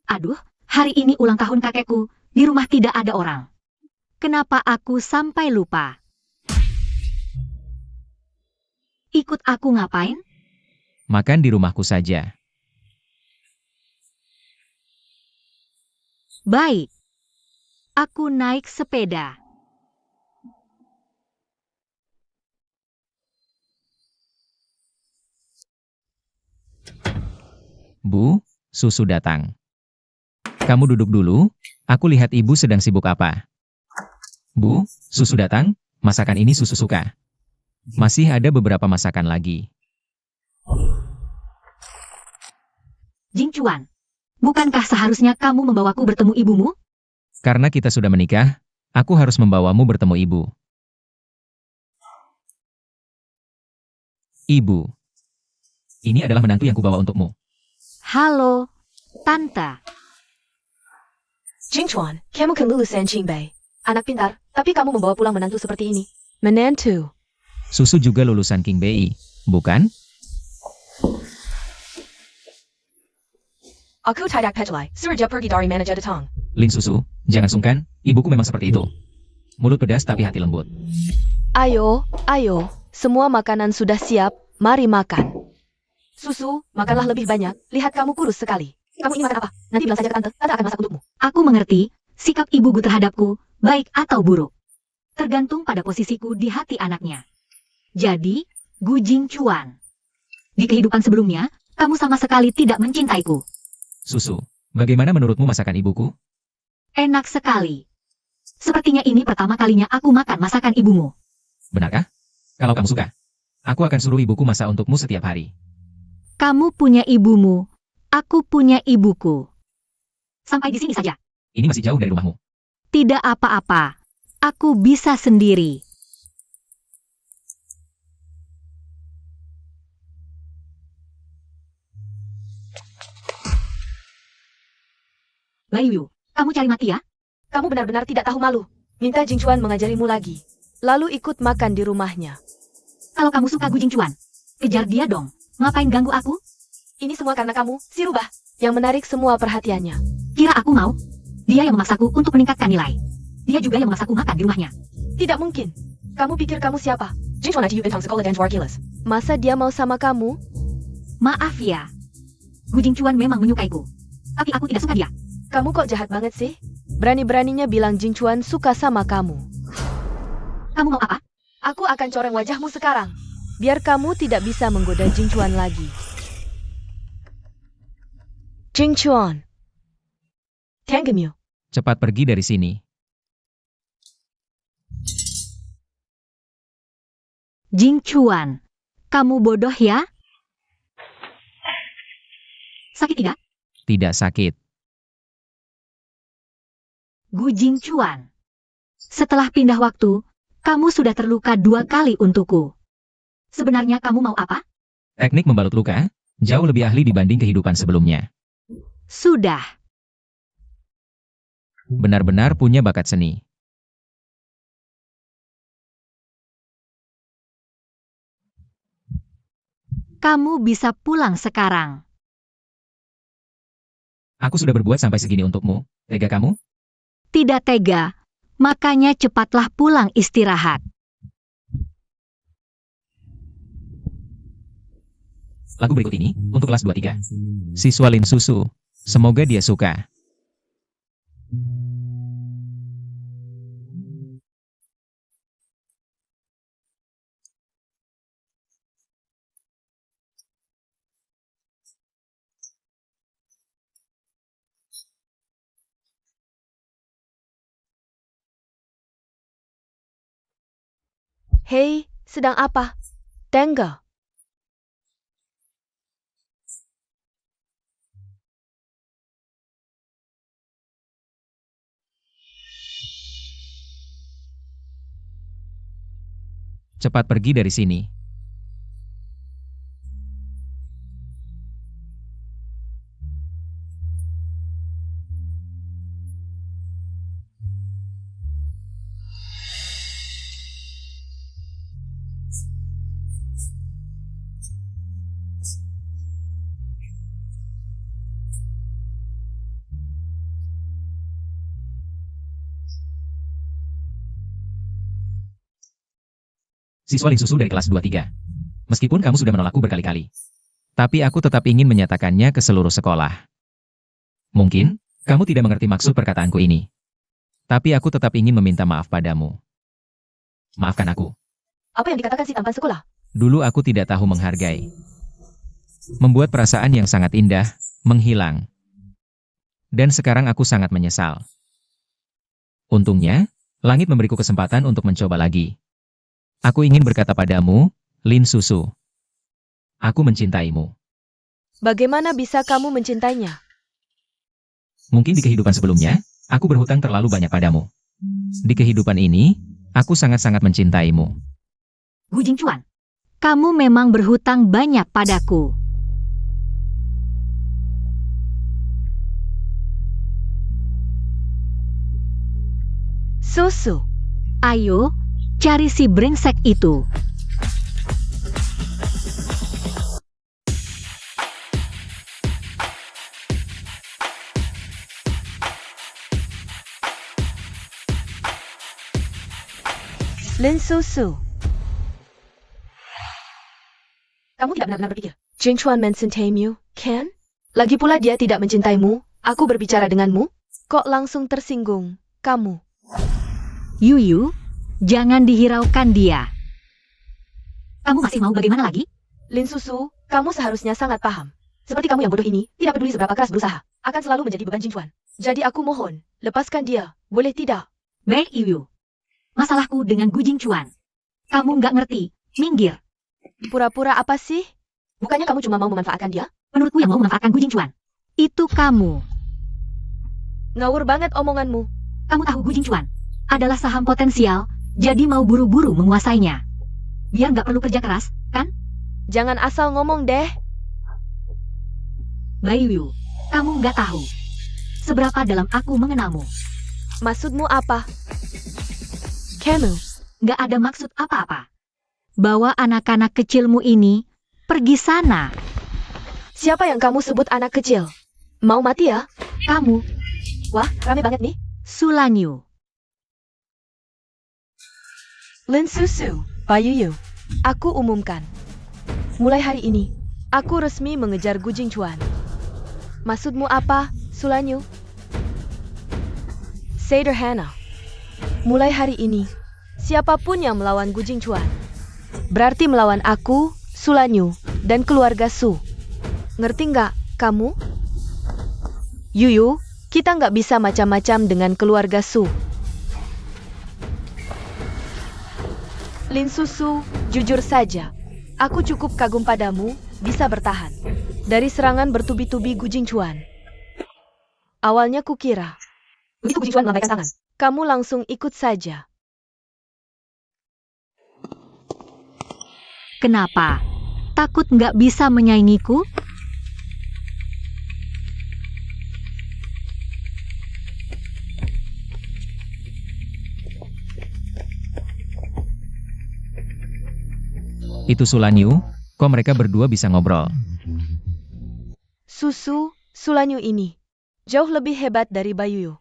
Aduh, hari ini ulang tahun kakekku. Di rumah tidak ada orang. Kenapa aku sampai lupa? Ikut aku ngapain? Makan di rumahku saja. Baik. Aku naik sepeda. Bu, Susu datang. Kamu duduk dulu, aku lihat ibu sedang sibuk apa. Bu, Susu datang, masakan ini Susu suka. Masih ada beberapa masakan lagi. Jing Chuan, bukankah seharusnya kamu membawaku bertemu ibumu? Karena kita sudah menikah, aku harus membawamu bertemu ibu. Ibu. Ini adalah menantu yang kubawa untukmu. Halo, Tante. Jing Chuan, kamu kan lulusan Qingbei. Anak pintar, tapi kamu membawa pulang menantu seperti ini. Menantu. Susu juga lulusan King BI, bukan? Aku tidak peduli, surga pergi dari mana jadi datang. Lin Susu, jangan sungkan, ibuku memang seperti itu. Mulut pedas tapi hati lembut. Ayo, ayo, semua makanan sudah siap, mari makan. Susu, makanlah lebih banyak, lihat kamu kurus sekali. Kamu ingin makan apa? Nanti bilang saja ke tante, tante akan masak untukmu. Aku mengerti, sikap ibuku terhadapku, baik atau buruk. Tergantung pada posisiku di hati anaknya. Jadi, Gu Jing Chuan. Di kehidupan sebelumnya, kamu sama sekali tidak mencintaiku. Susu, bagaimana menurutmu masakan ibuku? Enak sekali. Sepertinya ini pertama kalinya aku makan masakan ibumu. Benarkah? Kalau kamu suka, aku akan suruh ibuku masak untukmu setiap hari. Kamu punya ibumu, aku punya ibuku. Sampai di sini saja. Ini masih jauh dari rumahmu. Tidak apa-apa. Aku bisa sendiri. Bayu, kamu cari mati ya? Kamu benar-benar tidak tahu malu. minta Jing Chuan mengajarimu lagi. Lalu ikut makan di rumahnya. Kalau kamu suka Gu Jingchuan, kejar dia dong. Ngapain ganggu aku? Ini semua karena kamu, si rubah, yang menarik semua perhatiannya. Kira aku mau? Dia yang memaksaku untuk meningkatkan nilai. Dia juga yang memaksaku makan di rumahnya. Tidak mungkin. Kamu pikir kamu siapa? Jing Chuan nanti bintang sekolah dan Warkilas. Masa dia mau sama kamu? Maaf ya. Gu Jingchuan memang menyukaiku. Tapi aku tidak suka dia. Kamu kok jahat banget sih? Berani-beraninya bilang Jing Chuan suka sama kamu. Kamu mau apa? Aku akan coreng wajahmu sekarang. Biar kamu tidak bisa menggoda Jing Chuan lagi. Jing Chuan. Tanggemu. Cepat pergi dari sini. Jing Chuan, kamu bodoh ya? Sakit tidak? Tidak sakit. Gu Jingchuan. Setelah pindah waktu, kamu sudah terluka 2 kali untukku. Sebenarnya kamu mau apa? Teknik membalut luka, jauh lebih ahli dibanding kehidupan sebelumnya. Sudah. Benar-benar punya bakat seni. Kamu bisa pulang sekarang. Aku sudah berbuat sampai segini untukmu. Tega kamu? Tidak tega, makanya cepatlah pulang istirahat. Lagu berikut ini, untuk kelas 23. Siswa Lin Susu. Semoga dia suka. Hei, sedang apa? Tengga. Cepat pergi dari sini. Siswa Lin Susu dari kelas 23. Meskipun kamu sudah menolakku berkali-kali. Tapi aku tetap ingin menyatakannya ke seluruh sekolah. Mungkin, kamu tidak mengerti maksud perkataanku ini. Tapi aku tetap ingin meminta maaf padamu. Maafkan aku. Apa yang dikatakan si tampan sekolah? Dulu aku tidak tahu menghargai. Membuat perasaan yang sangat indah, menghilang. Dan sekarang aku sangat menyesal. Untungnya, langit memberiku kesempatan untuk mencoba lagi. Aku ingin berkata padamu, Lin Susu. Aku mencintaimu. Bagaimana bisa kamu mencintainya? Mungkin di kehidupan sebelumnya, aku berhutang terlalu banyak padamu. Di kehidupan ini, aku sangat-sangat mencintaimu. Gu Jingchuan, kamu memang berhutang banyak padaku. Susu. Ayo, cari si brengsek itu. Lin Susu. Kamu tidak benar-benar berpikir. Jing Chuan mencintaimu, Ken? Lagi pula dia tidak mencintaimu. Aku berbicara denganmu. Kok langsung tersinggung, kamu? Yuyu, jangan dihiraukan dia. Kamu masih mau bagaimana lagi? Lin Susu, kamu seharusnya sangat paham. Seperti kamu yang bodoh ini, tidak peduli seberapa keras berusaha, akan selalu menjadi beban Jing Chuan. Jadi aku mohon, lepaskan dia, boleh tidak? Baik Yuyu. Masalahku dengan Gu Jingchuan. Kamu nggak ngerti, minggir. Pura-pura apa sih? Bukannya kamu cuma mau memanfaatkan dia? Menurutku yang mau memanfaatkan Gu Jingchuan. Itu kamu. Ngawur banget omonganmu. Kamu tahu Gu Jingchuan adalah saham potensial, jadi mau buru-buru menguasainya. Biar nggak perlu kerja keras, kan? Jangan asal ngomong deh. Bayu, kamu nggak tahu seberapa dalam aku mengenalmu. Maksudmu apa? Kamu, Nggak ada maksud apa-apa. Bawa anak-anak kecilmu ini pergi sana. siapa yang kamu sebut anak kecil? Mau mati ya? Kamu, Wah, rame banget nih. Sulanyu. Lin Susu, Bayuyu. Aku umumkan. Mulai hari ini, aku resmi mengejar Gu Jingchuan. Maksudmu apa, Sulanyu? Sederhana. Mulai hari ini, siapapun yang melawan Gu Jingchuan, berarti melawan aku, Sulanyu, dan keluarga Su. Ngerti nggak, kamu? Yuyu, kita nggak bisa macam-macam dengan keluarga Su. Lin Susu, jujur saja, aku cukup kagum padamu, bisa bertahan dari serangan bertubi-tubi Gu Jingchuan. Awalnya kukira, begitu Gu Jingchuan melambaikan tangan, kamu langsung ikut saja. Kenapa? Takut nggak bisa menyaingiku? Itu Sulanyu, kok mereka berdua bisa ngobrol? Susu, Sulanyu ini jauh lebih hebat dari Bayuyu.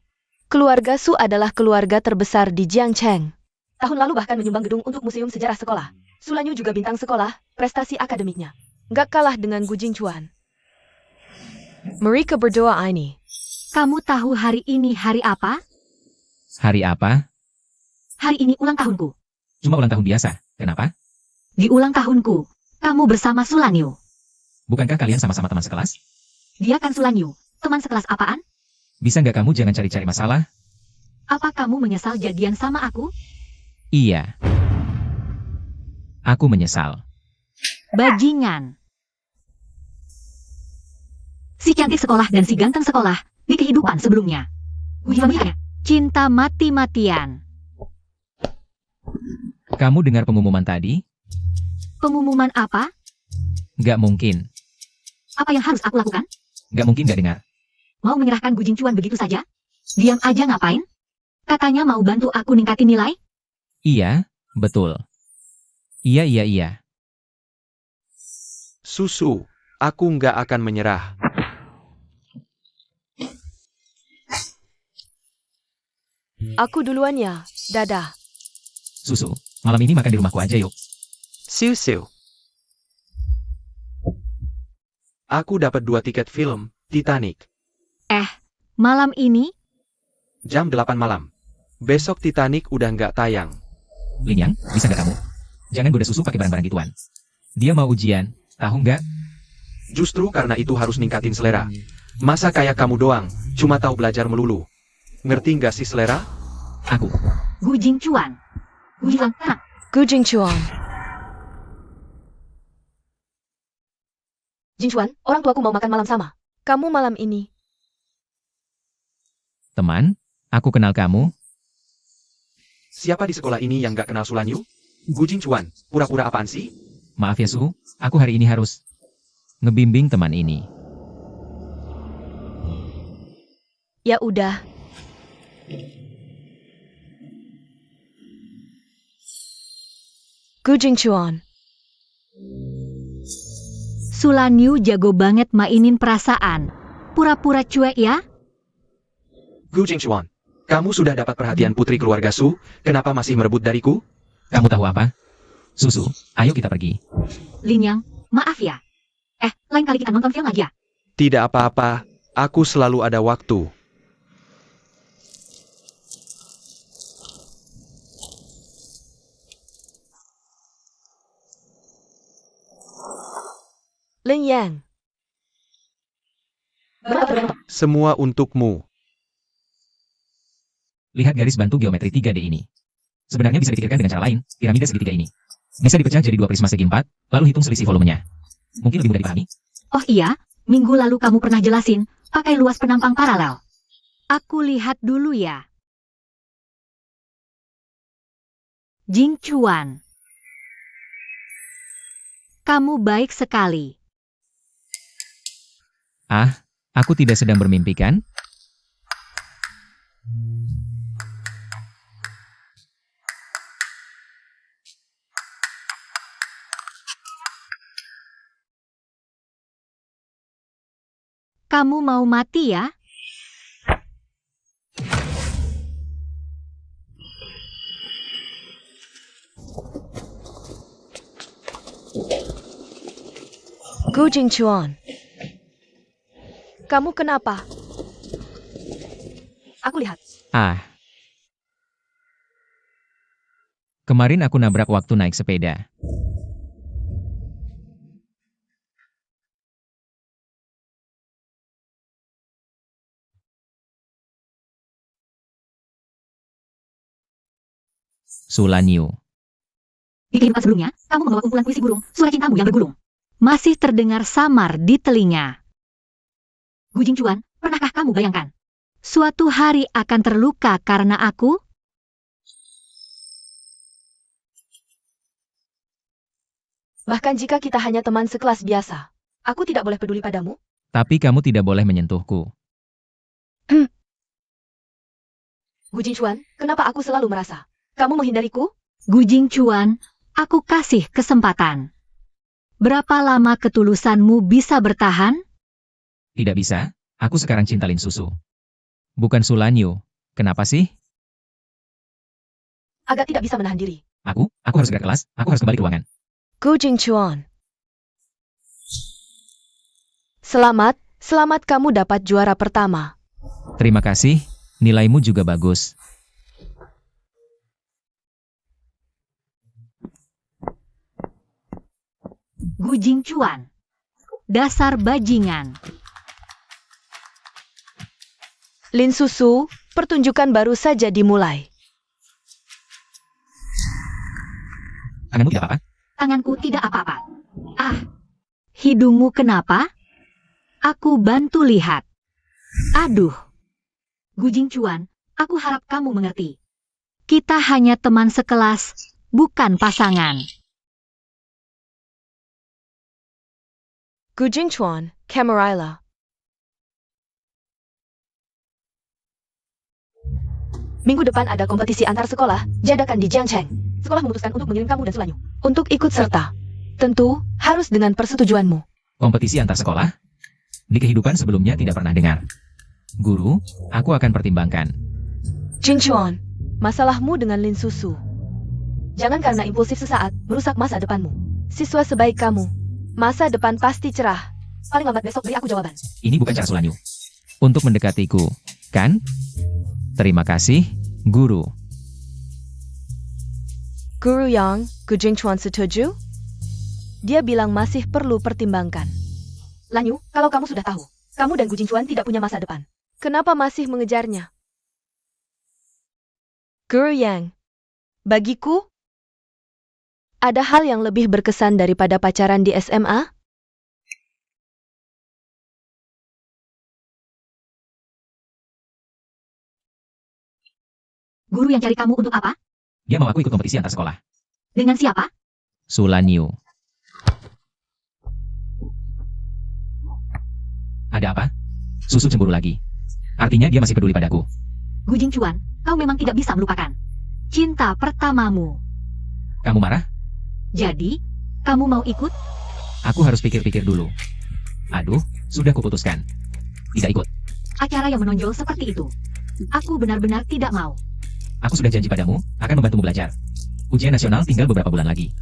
Keluarga Su adalah keluarga terbesar di Jiangcheng. Tahun lalu bahkan menyumbang gedung untuk museum sejarah sekolah. Sulanyu juga bintang sekolah, prestasi akademiknya nggak kalah dengan Gu Jingchuan. Mereka berdoa ini. Kamu tahu hari ini hari apa? Hari apa? Hari ini ulang tahunku. Cuma ulang tahun biasa. Kenapa? Di ulang tahunku, kamu bersama Sulanyu. Bukankah kalian sama-sama teman sekelas? Dia kan Sulanyu. Teman sekelas apaan? Bisa nggak kamu jangan cari-cari masalah? Apa kamu menyesal jadian sama aku? Iya. Aku menyesal. Bajingan. Si cantik sekolah dan si ganteng sekolah di kehidupan sebelumnya. Ujung-ujungnya, cinta mati-matian. Kamu dengar pengumuman tadi? Pengumuman apa? Nggak mungkin. Apa yang harus aku lakukan? Nggak mungkin nggak dengar. Mau menyerahkan Gu Jingchuan begitu saja? Diam aja ngapain? Katanya mau bantu aku ningkatin nilai? Iya, betul. Iya. Susu, aku nggak akan menyerah. Aku duluan ya, dadah. Susu, malam ini makan di rumahku aja yuk. Susu. Aku dapat 2 tiket film, Titanic. Malam ini? Jam 8 malam. Besok Titanic udah nggak tayang. Lin Yang, bisa nggak kamu? Jangan goda Susu pakai barang-barang gituan. Dia mau ujian, tahu nggak? Justru karena itu harus ningkatin selera. Masa kayak kamu doang, cuma tahu belajar melulu. Ngerti nggak sih selera? Aku. Gu Jingchuan. Gu Jingchuan, tenang. Gu Jingchuan. Jingchuan, orang tuaku mau makan malam sama kamu malam ini. Teman, aku kenal kamu. Siapa di sekolah ini yang nggak kenal Sulanyu? Gu Jingchuan, pura-pura apaan sih? Maaf ya Su, aku hari ini harus ngebimbing teman ini. Ya udah. Gu Jingchuan. Sulanyu jago banget mainin perasaan. Pura-pura cuek ya? Gu Jingchuan, kamu sudah dapat perhatian putri keluarga Su, kenapa masih merebut dariku? Kamu tahu apa? Susu, ayo kita pergi. Lin Yang, maaf ya. Lain kali kita nonton film lagi ya? Tidak apa-apa, aku selalu ada waktu. Lin Yang. Semua untukmu. Lihat garis bantu geometri 3D ini. Sebenarnya bisa dipikirkan dengan cara lain, piramida segitiga ini. Bisa dipecah jadi 2 prisma segi 4, lalu hitung selisih volumenya. Mungkin lebih mudah dipahami? Oh iya, minggu lalu kamu pernah jelasin, pakai luas penampang paralel. Aku lihat dulu ya. Jingchuan. Kamu baik sekali. Ah, aku tidak sedang bermimpi kan? kamu mau mati ya? Gu Jingchuan. Kamu kenapa? Aku lihat. Ah. Kemarin aku nabrak waktu naik sepeda. Sulanyu. Di kehidupan sebelumnya, kamu membawa kumpulan puisi burung, suara cintamu yang bergulung. Masih terdengar samar di telinga. Gu Jingchuan, pernahkah kamu bayangkan? Suatu hari akan terluka karena aku? Bahkan jika kita hanya teman sekelas biasa, aku tidak boleh peduli padamu? Tapi kamu tidak boleh menyentuhku. Gu Jingchuan, kenapa aku selalu merasa kamu menghindariku? Gu Jingchuan, aku kasih kesempatan. Berapa lama ketulusanmu bisa bertahan? Tidak bisa, aku sekarang cinta Lin Susu. Bukan Sulanyu. Kenapa sih? Agak tidak bisa menahan diri. Aku harus gerak kelas, aku harus kembali ke ruangan. Gu Jingchuan. Selamat kamu dapat juara pertama. Terima kasih, nilaimu juga bagus. Gu Jingchuan. Dasar bajingan. Lin Susu, pertunjukan baru saja dimulai. Tanganmu tidak apa-apa? Tanganku tidak apa-apa. Ah, hidungmu kenapa? Aku bantu lihat. Aduh. Gu Jingchuan, aku harap kamu mengerti. Kita hanya teman sekelas, bukan pasangan. Gu Jingchuan, Camarilla. Minggu depan ada kompetisi antar sekolah, diadakan di Jiangcheng. Sekolah memutuskan untuk mengirim kamu dan Sulanyu untuk ikut serta. Tentu, harus dengan persetujuanmu. Kompetisi antar sekolah? Di kehidupan sebelumnya tidak pernah dengar. Guru, aku akan pertimbangkan. Jingchuan, masalahmu dengan Lin Susu. Jangan karena impulsif sesaat, merusak masa depanmu. Siswa sebaik kamu, masa depan pasti cerah. Paling lambat besok beri aku jawaban. Ini bukan cara Sulanyu. Untuk mendekatiku, kan? Terima kasih, Guru. Guru Yang, Gu Jingchuan setuju? Dia bilang masih perlu pertimbangkan. Lanyu, kalau kamu sudah tahu, kamu dan Gu Jingchuan tidak punya masa depan. Kenapa masih mengejarnya? Guru Yang, bagiku, ada hal yang lebih berkesan daripada pacaran di SMA? Guru yang cari kamu untuk apa? Dia mau aku ikut kompetisi antar sekolah. Dengan siapa? Sulanyu. Ada apa? Susu cemburu lagi. Artinya dia masih peduli padaku. Gu Jingchuan, kau memang tidak bisa melupakan cinta pertamamu. Kamu marah? Jadi, kamu mau ikut? Aku harus pikir-pikir dulu. Aduh, sudah kuputuskan. Tidak ikut. Acara yang menonjol seperti itu. Aku benar-benar tidak mau. Aku sudah janji padamu, akan membantumu belajar. Ujian nasional tinggal beberapa bulan lagi.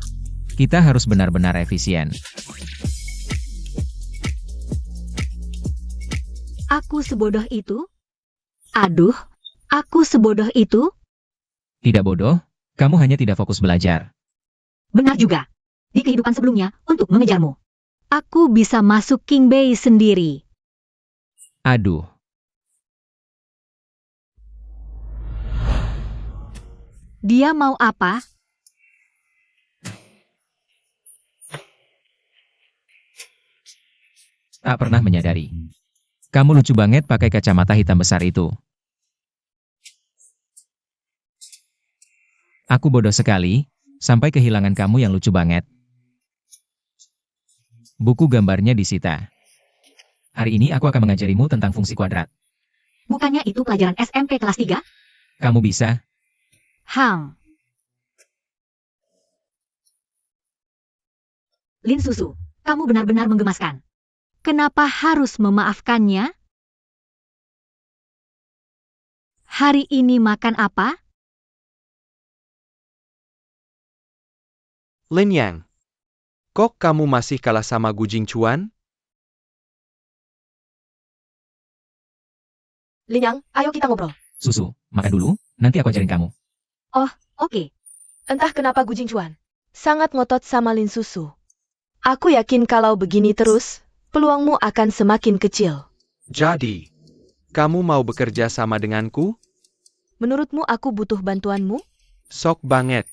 Kita harus benar-benar efisien. Aku sebodoh itu? Aduh, aku sebodoh itu? Tidak bodoh, kamu hanya tidak fokus belajar. Benar juga. Di kehidupan sebelumnya, untuk mengejarmu. Aku bisa masuk King Bay sendiri. Aduh. Dia mau apa? Tak pernah menyadari. Kamu lucu banget pakai kacamata hitam besar itu. Aku bodoh sekali, sampai kehilangan kamu yang lucu banget. Buku gambarnya disita. Hari ini aku akan mengajarimu tentang fungsi kuadrat. Bukannya itu pelajaran SMP kelas 3? Kamu bisa. Hang. Lin Susu, kamu benar-benar menggemaskan. kenapa harus memaafkannya? Hari ini makan apa? Lin Yang. Kok kamu masih kalah sama Gu Jingchuan? Lin Yang, ayo kita ngobrol. Susu, makan dulu, nanti aku ajarin kamu. Oke. Entah kenapa Gu Jingchuan sangat ngotot sama Lin Susu. Aku yakin kalau begini terus, peluangmu akan semakin kecil. Jadi, kamu mau bekerja sama denganku? Menurutmu aku butuh bantuanmu? Sok banget.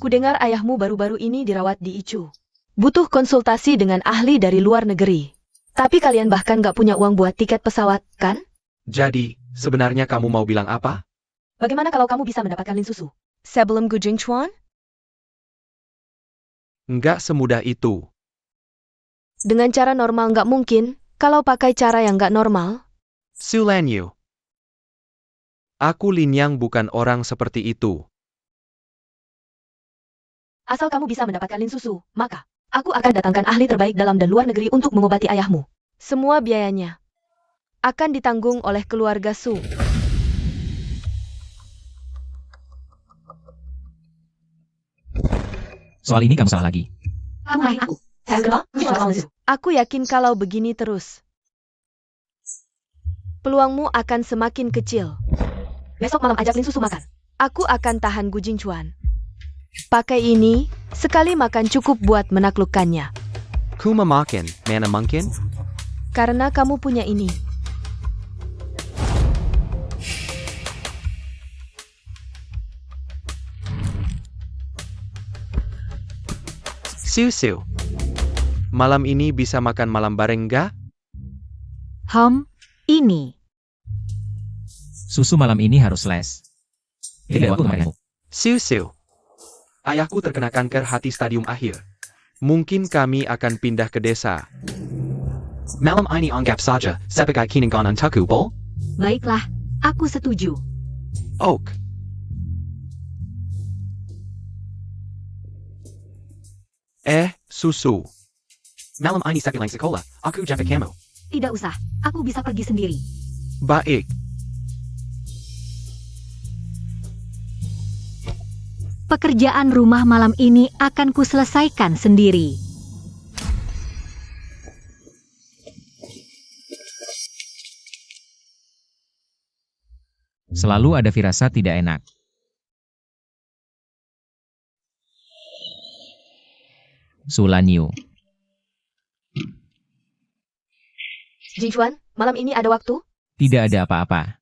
Kudengar ayahmu baru-baru ini dirawat di ICU. Butuh konsultasi dengan ahli dari luar negeri. Tapi kalian bahkan gak punya uang buat tiket pesawat, kan? Jadi, sebenarnya kamu mau bilang apa? Bagaimana kalau kamu bisa mendapatkan Lin Susu? Sebelum Gu Jingchuan? Nggak semudah itu. Dengan cara normal gak mungkin, kalau pakai cara yang gak normal. Su Lanyu. Aku Lin Yang bukan orang seperti itu. Asal kamu bisa mendapatkan Lin Susu, maka aku akan datangkan ahli terbaik dalam dan luar negeri untuk mengobati ayahmu. Semua biayanya akan ditanggung oleh keluarga Su. Soal ini kamu salah lagi. Kamu marahin aku. Aku yakin kalau begini terus, peluangmu akan semakin kecil. Besok malam ajak Lin Susu makan. Aku akan tahan Gu Jingchuan. Pakai ini, sekali makan cukup buat menaklukkannya. Kuma makin, mana mungkin? Karena kamu punya ini. Siu. Malam ini bisa makan malam bareng nggak? Ini. Susu malam ini harus les. Jadi waktu kemarinmu. Siu. Ayahku terkena kanker hati stadium akhir. Mungkin kami akan pindah ke desa. Malam ini anggap saja sebagai kenangan untukku, Bol. Baiklah, aku setuju. Oak. Susu. Malam ini sepulang sekolah, aku jemput kamu. Tidak usah, aku bisa pergi sendiri. Baik. Pekerjaan rumah malam ini akan kuselesaikan sendiri. Selalu ada firasat tidak enak. Su Lanyu. Jingchuan, malam ini ada waktu? Tidak ada apa-apa.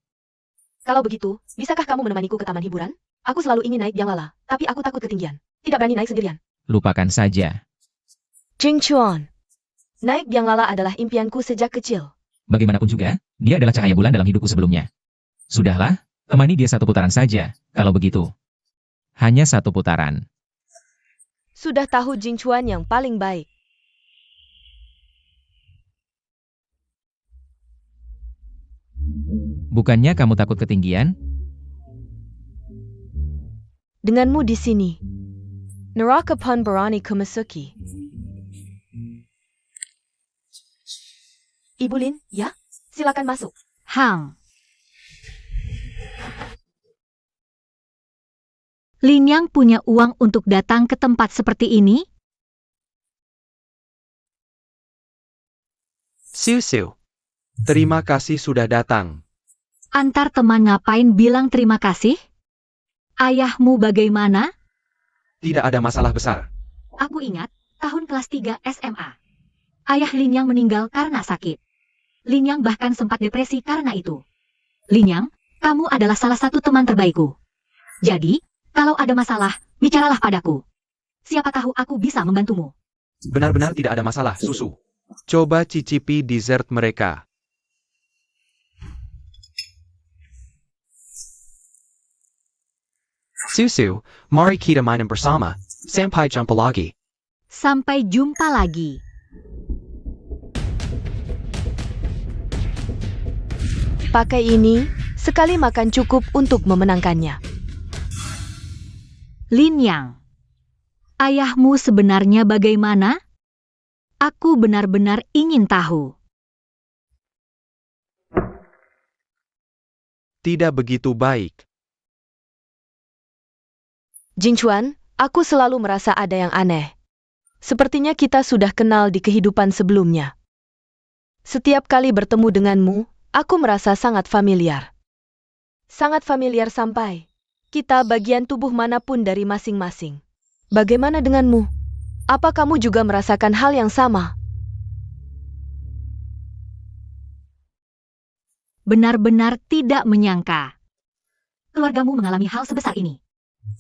Kalau begitu, bisakah kamu menemaniku ke taman hiburan? Aku selalu ingin naik Biang Lala, tapi aku takut ketinggian. Tidak berani naik sendirian. Lupakan saja. Jingchuan, naik Biang Lala adalah impianku sejak kecil. Bagaimanapun juga, dia adalah cahaya bulan dalam hidupku sebelumnya. Sudahlah, temani dia satu putaran saja, kalau begitu. Hanya satu putaran. Sudah tahu Jingchuan yang paling baik. Bukannya kamu takut ketinggian? Denganmu di sini. Neraka pun berani kumasuki. Ibu Lin, ya? Silakan masuk. Lin Yang punya uang untuk datang ke tempat seperti ini? Siu. Terima kasih sudah datang. Antar teman ngapain bilang terima kasih? Ayahmu bagaimana? Tidak ada masalah besar. Aku ingat, tahun kelas 3 SMA. Ayah Lin Yang meninggal karena sakit. Lin Yang bahkan sempat depresi karena itu. Lin Yang, kamu adalah salah satu teman terbaikku. Jadi, kalau ada masalah, bicaralah padaku. Siapa tahu aku bisa membantumu. Benar-benar tidak ada masalah, Susu. Coba cicipi dessert mereka. Susu, mari kita main bersama. Sampai jumpa lagi. Sampai jumpa lagi. Pakai ini, sekali makan cukup untuk memenangkannya. Lin Yang, ayahmu sebenarnya bagaimana? Aku benar-benar ingin tahu. Tidak begitu baik. Jinchuan, aku selalu merasa ada yang aneh. Sepertinya kita sudah kenal di kehidupan sebelumnya. Setiap kali bertemu denganmu, aku merasa sangat familiar. Sangat familiar sampai kita bagian tubuh manapun dari masing-masing. Bagaimana denganmu? Apa kamu juga merasakan hal yang sama? Benar-benar tidak menyangka. Keluargamu mengalami hal sebesar ini.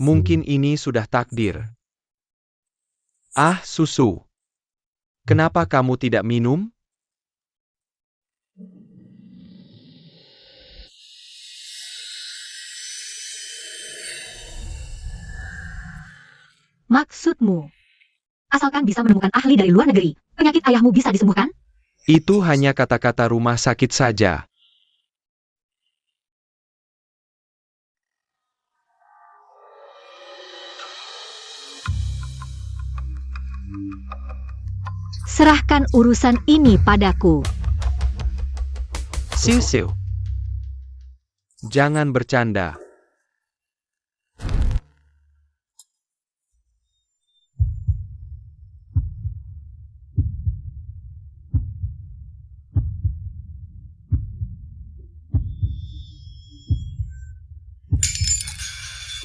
Mungkin ini sudah takdir. Ah, susu. Kenapa kamu tidak minum? Maksudmu? Asalkan bisa menemukan ahli dari luar negeri, penyakit ayahmu bisa disembuhkan? Itu hanya kata-kata rumah sakit saja. Serahkan urusan ini padaku. Siu-siu. Jangan bercanda.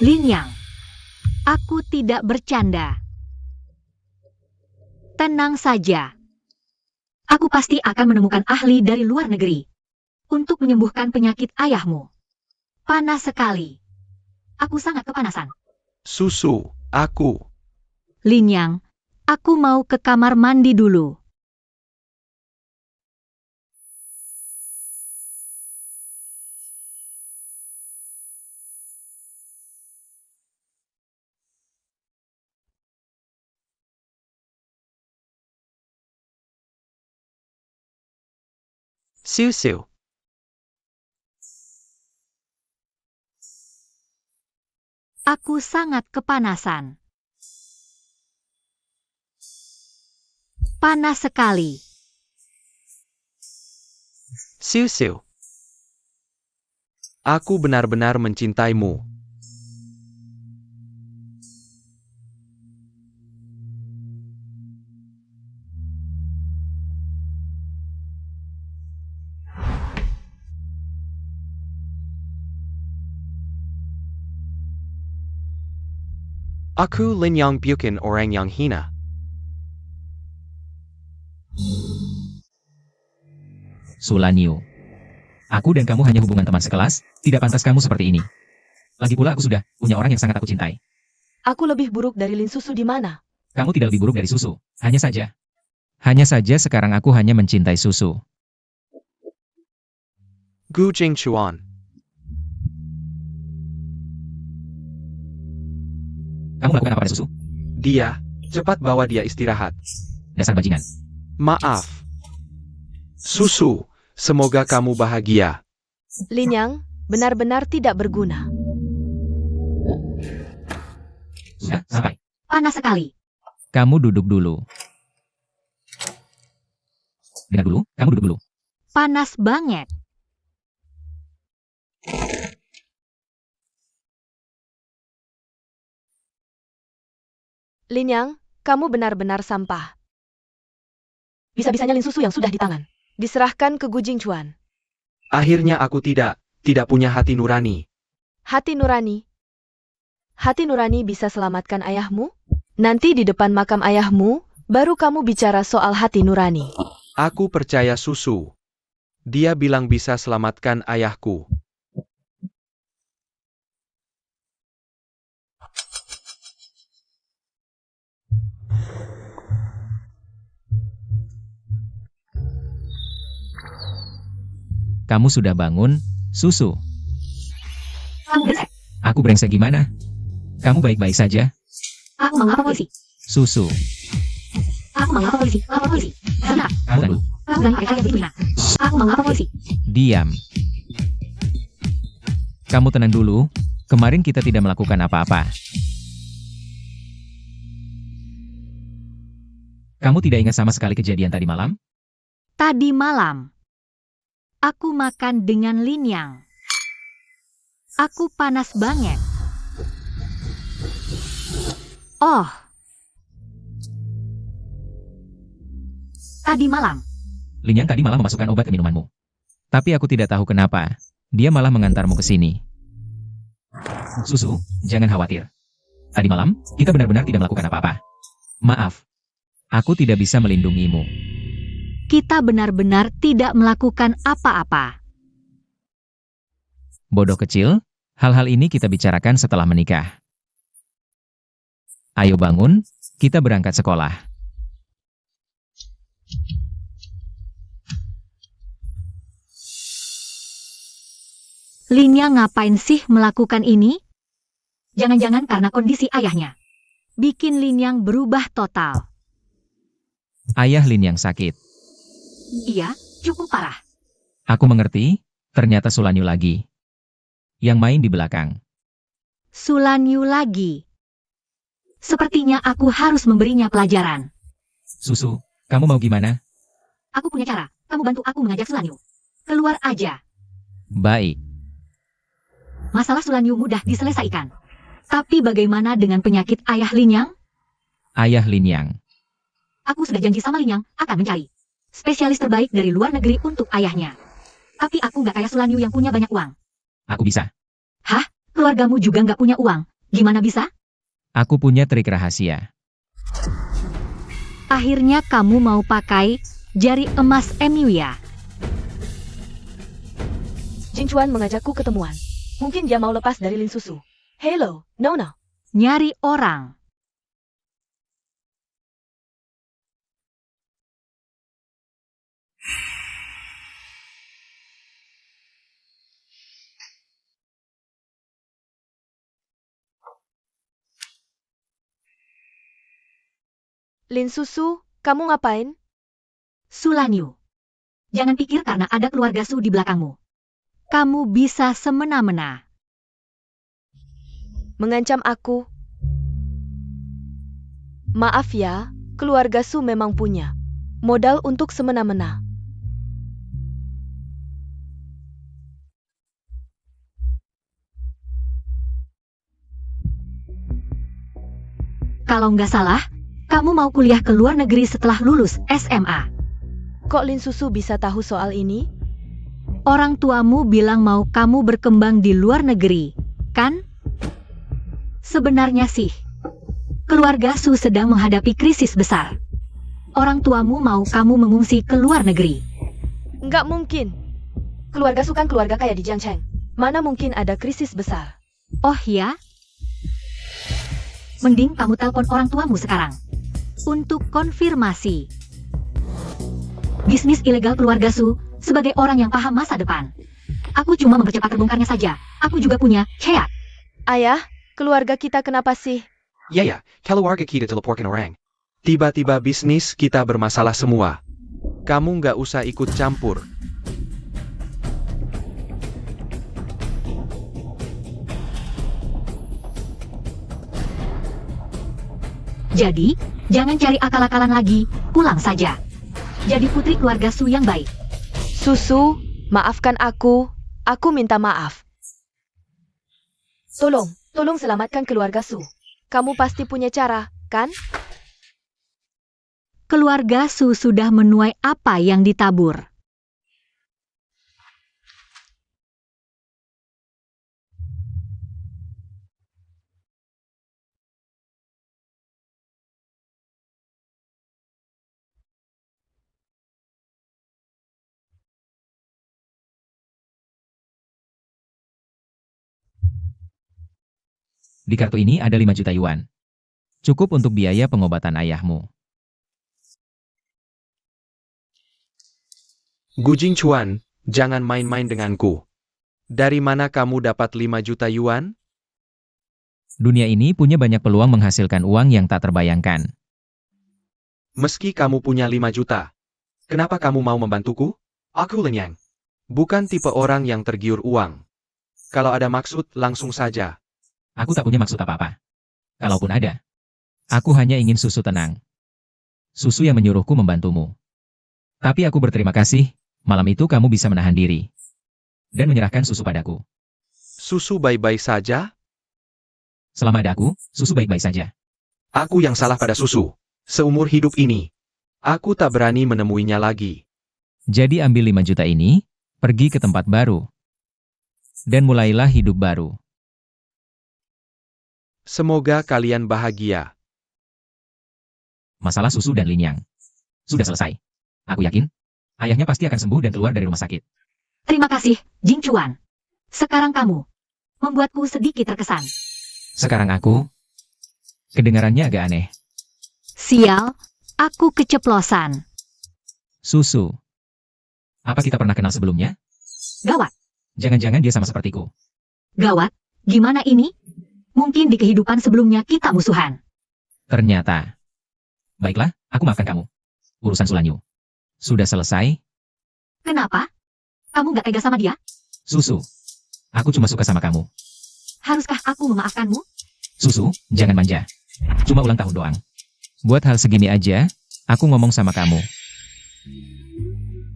Lin Yang, aku tidak bercanda. Tenang saja. Aku pasti akan menemukan ahli dari luar negeri untuk menyembuhkan penyakit ayahmu. Panas sekali. Aku sangat kepanasan. Susu, aku. Lin Yang, aku mau ke kamar mandi dulu. Siu-siu. Aku sangat kepanasan. Panas sekali. Siu-siu. Aku benar-benar mencintaimu. Aku Lin Yang bukan orang yang hina. Sulanyu. Aku dan kamu hanya hubungan teman sekelas, tidak pantas kamu seperti ini. Lagi pula aku sudah punya orang yang sangat aku cintai. Aku lebih buruk dari Lin Susu di mana? Kamu tidak lebih buruk dari susu, hanya saja. Hanya saja sekarang aku hanya mencintai susu. Gu Jingchuan. Kamu melakukan apa pada susu? Dia, cepat bawa dia istirahat. Dasar bajingan. Maaf. Susu, semoga kamu bahagia. Lin Yang, benar-benar tidak berguna. Sudah, sampai. Panas sekali. Kamu duduk dulu. Dengar dulu, kamu duduk dulu. Panas banget. Lin Yang, kamu benar-benar sampah. Bisa-bisanya Lin Susu yang sudah di tangan diserahkan ke Gu Jingchuan. Akhirnya aku tidak punya hati nurani. Hati nurani. Hati nurani bisa selamatkan ayahmu? Nanti di depan makam ayahmu, baru kamu bicara soal hati nurani. Aku percaya Susu. Dia bilang bisa selamatkan ayahku. Kamu sudah bangun, susu. Kamu brengsek. Aku brengsek gimana? Kamu baik-baik saja? Aku mau lapor polisi. Susu. Aku mau lapor polisi. Lapor polisi. Sana. Kamu tunggu. Kamu berani pakai yang dihina. Aku mau lapor polisi. Diam. Kamu tenang dulu. Kemarin kita tidak melakukan apa-apa. Kamu tidak ingat sama sekali kejadian tadi malam? Tadi malam, aku makan dengan Lin Yang. Aku panas banget. Oh. Tadi malam, Lin Yang tadi malam memasukkan obat ke minumanmu. Tapi aku tidak tahu kenapa. Dia malah mengantarmu ke sini. Susu, jangan khawatir. Tadi malam, kita benar-benar tidak melakukan apa-apa. Maaf. Aku tidak bisa melindungimu. kita benar-benar tidak melakukan apa-apa. Bodoh kecil, hal-hal ini kita bicarakan setelah menikah. Ayo bangun, kita berangkat sekolah. Linya ngapain sih melakukan ini? Jangan-jangan karena kondisi ayahnya. Bikin Lin Yang berubah total. Ayah Lin yang sakit. Iya, cukup parah. Aku mengerti, ternyata Sulanyu lagi. Yang main di belakang. Sulanyu lagi. Sepertinya aku harus memberinya pelajaran. Susu, kamu mau gimana? Aku punya cara. Kamu bantu aku mengajak Sulanyu. Keluar aja. Baik. Masalah Sulanyu mudah diselesaikan. Tapi bagaimana dengan penyakit ayah Lin Yang? Ayah Lin Yang. Aku sudah janji sama Lin Yang akan mencari spesialis terbaik dari luar negeri untuk ayahnya. Tapi aku nggak kayak Sulanyu yang punya banyak uang. Aku bisa. Hah? Keluargamu juga nggak punya uang? Gimana bisa? Aku punya trik rahasia. Akhirnya kamu mau pakai jari emas Emu ya? Jin Chuan mengajakku ketemuan. Mungkin dia mau lepas dari Lin Susu. Hello, Nona. Nyari orang. Lin Susu, kamu ngapain? Sulanyu. Jangan pikir karena ada keluarga Su di belakangmu. Kamu bisa semena-mena. Mengancam aku. Maaf ya, keluarga Su memang punya modal untuk semena-mena. Kalau nggak salah, kamu mau kuliah ke luar negeri setelah lulus SMA. Kok Lin Susu bisa tahu soal ini? Orang tuamu bilang mau kamu berkembang di luar negeri, kan? Sebenarnya sih, keluarga Su sedang menghadapi krisis besar. Orang tuamu mau kamu mengungsi ke luar negeri. Nggak mungkin. Keluarga Su kan keluarga kaya di Jiangcheng. Mana mungkin ada krisis besar? Oh ya? Mending kamu telepon orang tuamu sekarang. Untuk konfirmasi. Bisnis ilegal keluarga Su sebagai orang yang paham masa depan. Aku cuma mempercepat terbongkarnya saja. Aku juga punya Chea. Ayah, keluarga kita kenapa sih? Ya, keluarga kita teleporkan orang. Tiba-tiba bisnis kita bermasalah semua. Kamu nggak usah ikut campur. Jadi, jangan cari akal-akalan lagi, pulang saja. Jadi putri keluarga Su yang baik. Susu, maafkan aku minta maaf. Tolong selamatkan keluarga Su. Kamu pasti punya cara, kan? Keluarga Su sudah menuai apa yang ditabur. Di kartu ini ada 5 juta yuan. Cukup untuk biaya pengobatan ayahmu. Gujing Chuan, jangan main-main denganku. Dari mana kamu dapat 5 juta yuan? Dunia ini punya banyak peluang menghasilkan uang yang tak terbayangkan. Meski kamu punya 5 juta. Kenapa kamu mau membantuku? Aku Lin Yang. Bukan tipe orang yang tergiur uang. Kalau ada maksud, langsung saja. Aku tak punya maksud apa-apa. Kalaupun ada, aku hanya ingin Susu tenang. Susu yang menyuruhku membantumu. Tapi aku berterima kasih, malam itu kamu bisa menahan diri. Dan menyerahkan susu padaku. Susu baik-baik saja? Selama ada aku, susu baik-baik saja. Aku yang salah pada susu. Seumur hidup ini. Aku tak berani menemuinya lagi. Jadi ambil 5 juta ini, pergi ke tempat baru. Dan mulailah hidup baru. Semoga kalian bahagia. Masalah susu dan Linyang sudah selesai. Aku yakin, ayahnya pasti akan sembuh dan keluar dari rumah sakit. Terima kasih, Jing Chuan. Sekarang kamu membuatku sedikit terkesan. Sekarang aku, kedengarannya agak aneh. Sial, aku keceplosan. Susu. Apa kita pernah kenal sebelumnya? Gawat, Jangan-jangan dia sama sepertiku. gawat. Gimana ini? Mungkin di kehidupan sebelumnya kita musuhan. Ternyata. Baiklah, aku maafkan kamu. Urusan Sulanyu sudah selesai. Kenapa? Kamu gak tega sama dia? Susu. Aku cuma suka sama kamu. Haruskah aku memaafkanmu? Susu, jangan manja. Cuma ulang tahun doang. Buat hal segini aja, aku ngomong sama kamu.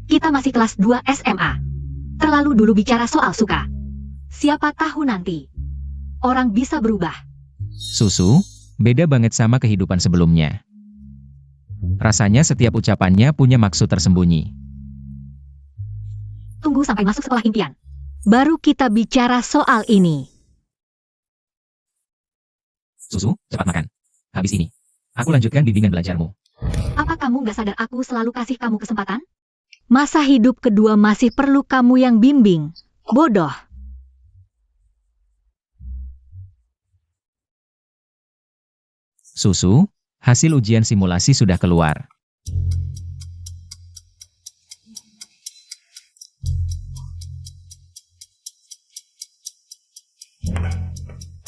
Kita masih kelas 2 SMA. Terlalu dulu bicara soal suka. Siapa tahu nanti orang bisa berubah. Susu, beda banget sama kehidupan sebelumnya. Rasanya setiap ucapannya punya maksud tersembunyi. Tunggu sampai masuk sekolah impian. Baru kita bicara soal ini. Susu, cepat makan. Habis ini, aku lanjutkan bimbingan belajarmu. Apa kamu gak sadar aku selalu kasih kamu kesempatan? Masa hidup kedua masih perlu kamu yang bimbing. Bodoh. Susu, hasil ujian simulasi sudah keluar.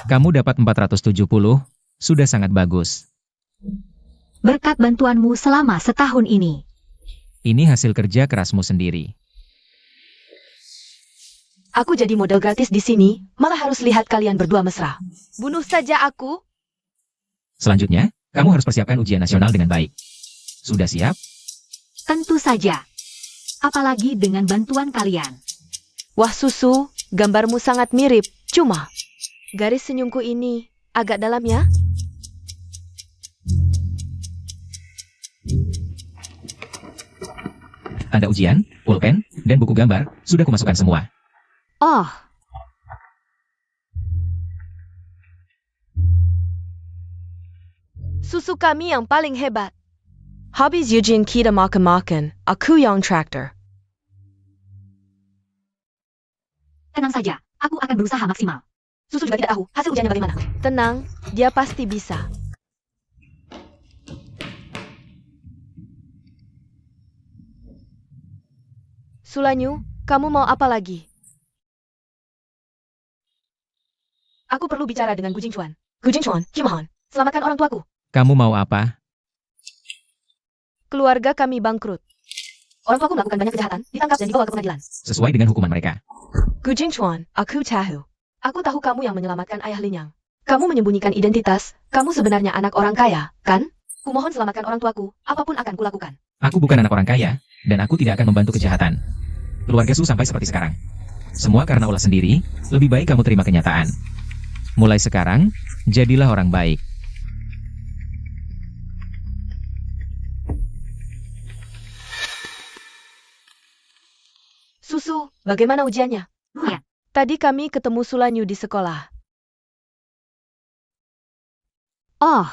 Kamu dapat 470, sudah sangat bagus. Berkat bantuanmu selama setahun ini. Ini hasil kerja kerasmu sendiri. Aku jadi model gratis di sini, malah harus lihat kalian berdua mesra. Bunuh saja aku. Selanjutnya, kamu harus persiapkan ujian nasional dengan baik. Sudah siap? Tentu saja. Apalagi dengan bantuan kalian. Wah Susu, gambarmu sangat mirip, cuma garis senyumku ini agak dalam ya. Tanda ujian, pulpen, dan buku gambar, sudah kumasukkan semua. Oh, Susu kami yang paling hebat. Habis Eugene kita makan-makan, aku yang traktor. tenang saja. Aku akan berusaha maksimal. Susu juga tidak tahu hasil ujiannya bagaimana. Tenang, dia pasti bisa. Sulanyu, kamu mau apa lagi? Aku perlu bicara dengan Gu Jingchuan. Gu Jingchuan, Kimahan, selamatkan orang tuaku. Kamu mau apa? Keluarga kami bangkrut. Orang tuaku melakukan banyak kejahatan, ditangkap dan dibawa ke pengadilan. Sesuai dengan hukuman mereka. Gu Jingchuan, aku tahu. Aku tahu kamu yang menyelamatkan ayah Linyang. Kamu menyembunyikan identitas, kamu sebenarnya anak orang kaya, kan? Kumohon selamatkan orang tuaku, apapun akan kulakukan. Aku bukan anak orang kaya, dan aku tidak akan membantu kejahatan. Keluarga Su sampai seperti sekarang. Semua karena ulah sendiri, lebih baik kamu terima kenyataan. Mulai sekarang, jadilah orang baik. Susu, bagaimana ujiannya? Lumayan. Tadi kami ketemu Sulanyu di sekolah. Oh,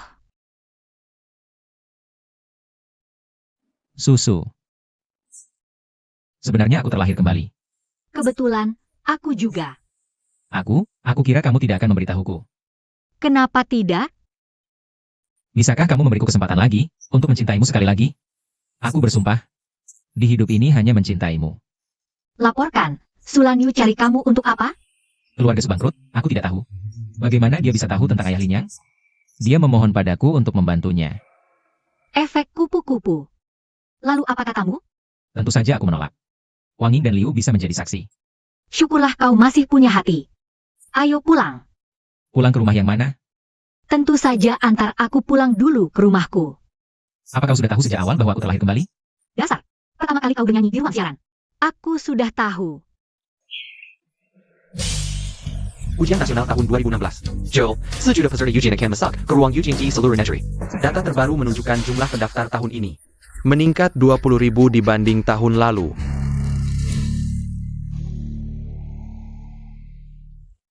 Susu. Sebenarnya aku terlahir kembali. kebetulan, aku juga. Aku kira kamu tidak akan memberitahuku. Kenapa tidak? Bisakah kamu memberiku kesempatan lagi, untuk mencintaimu sekali lagi? Aku bersumpah, di hidup ini hanya mencintaimu. Laporkan, Sulanyu cari kamu untuk apa? Keluarga Su bangkrut, aku tidak tahu. Bagaimana dia bisa tahu tentang ayah Linyang? Dia memohon padaku untuk membantunya. Efek kupu-kupu. Lalu apa katamu? Tentu saja aku menolak. Wang Ying dan Liu bisa menjadi saksi. Syukurlah kau masih punya hati. Ayo pulang. Pulang ke rumah yang mana? Tentu saja antar aku pulang dulu ke rumahku. Apa kau sudah tahu sejak awal bahwa aku terlahir kembali? Dasar, pertama kali kau bernyanyi di ruang siaran. Aku sudah tahu. Ujian nasional tahun 2016. Joel, sejuta peserta ujian akan masuk ke ruang ujian di seluruh negeri. Data terbaru menunjukkan jumlah pendaftar tahun ini meningkat 20.000 dibanding tahun lalu.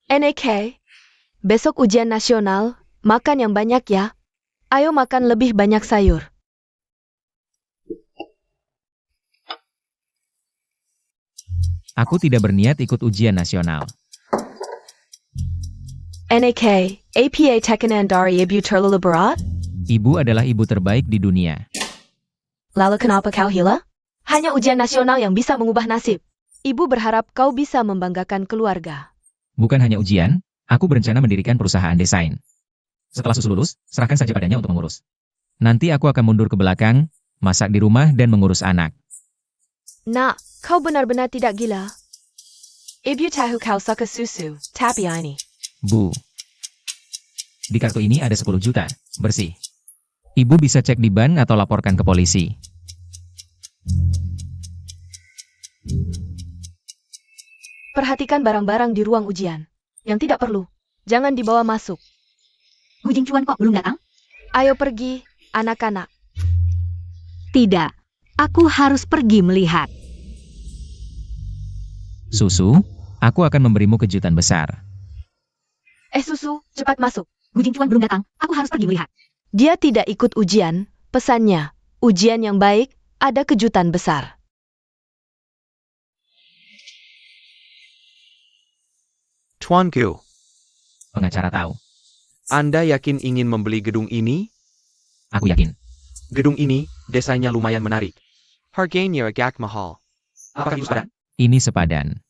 NAK, besok ujian nasional, makan yang banyak ya. Ayo makan lebih banyak sayur. Aku tidak berniat ikut ujian nasional. NAK, APA tekan dari ibu terlalu berat? Ibu adalah ibu terbaik di dunia. Lalu kenapa kau hilang? Hanya ujian nasional yang bisa mengubah nasib. Ibu berharap kau bisa membanggakan keluarga. Bukan hanya ujian, aku berencana mendirikan perusahaan desain. Setelah Susu lulus, serahkan saja padanya untuk mengurus. Nanti aku akan mundur ke belakang, masak di rumah dan mengurus anak. Nak, kau benar-benar tidak gila. Ibu tahu kau suka susu, tapi ini. Bu. Di kartu ini ada 10 juta, bersih. Ibu bisa cek di bank atau laporkan ke polisi. Perhatikan barang-barang di ruang ujian. Yang tidak perlu, jangan dibawa masuk. Gu Jingchuan kok belum datang? Ayo pergi, anak-anak. Tidak, aku harus pergi melihat. Susu, aku akan memberimu kejutan besar. Susu, cepat masuk. Gu Jingchuan belum datang, aku harus pergi melihat. Dia tidak ikut ujian, pesannya. Ujian yang baik, ada kejutan besar. Tuanku, Pengacara tahu. Anda yakin ingin membeli gedung ini? Aku yakin. Gedung ini, desainnya lumayan menarik. Harganya agak mahal. Apakah itu sepadan? Ini sepadan.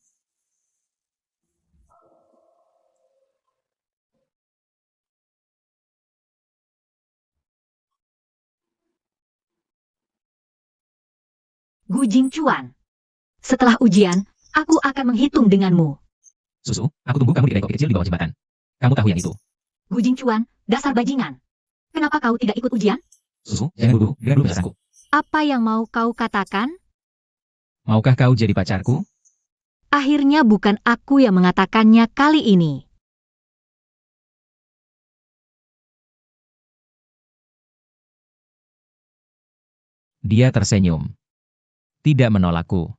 Gu Jingchuan. Setelah ujian, aku akan menghitung denganmu. Susu, aku tunggu kamu di kedai kopi kecil di bawah jembatan. Kamu tahu yang itu. Gu Jingchuan, dasar bajingan. Kenapa kau tidak ikut ujian? Susu, jangan dulu, dia belum sanggup. Apa yang mau kau katakan? Maukah kau jadi pacarku? Akhirnya bukan aku yang mengatakannya kali ini. Dia tersenyum. Tidak menolakku.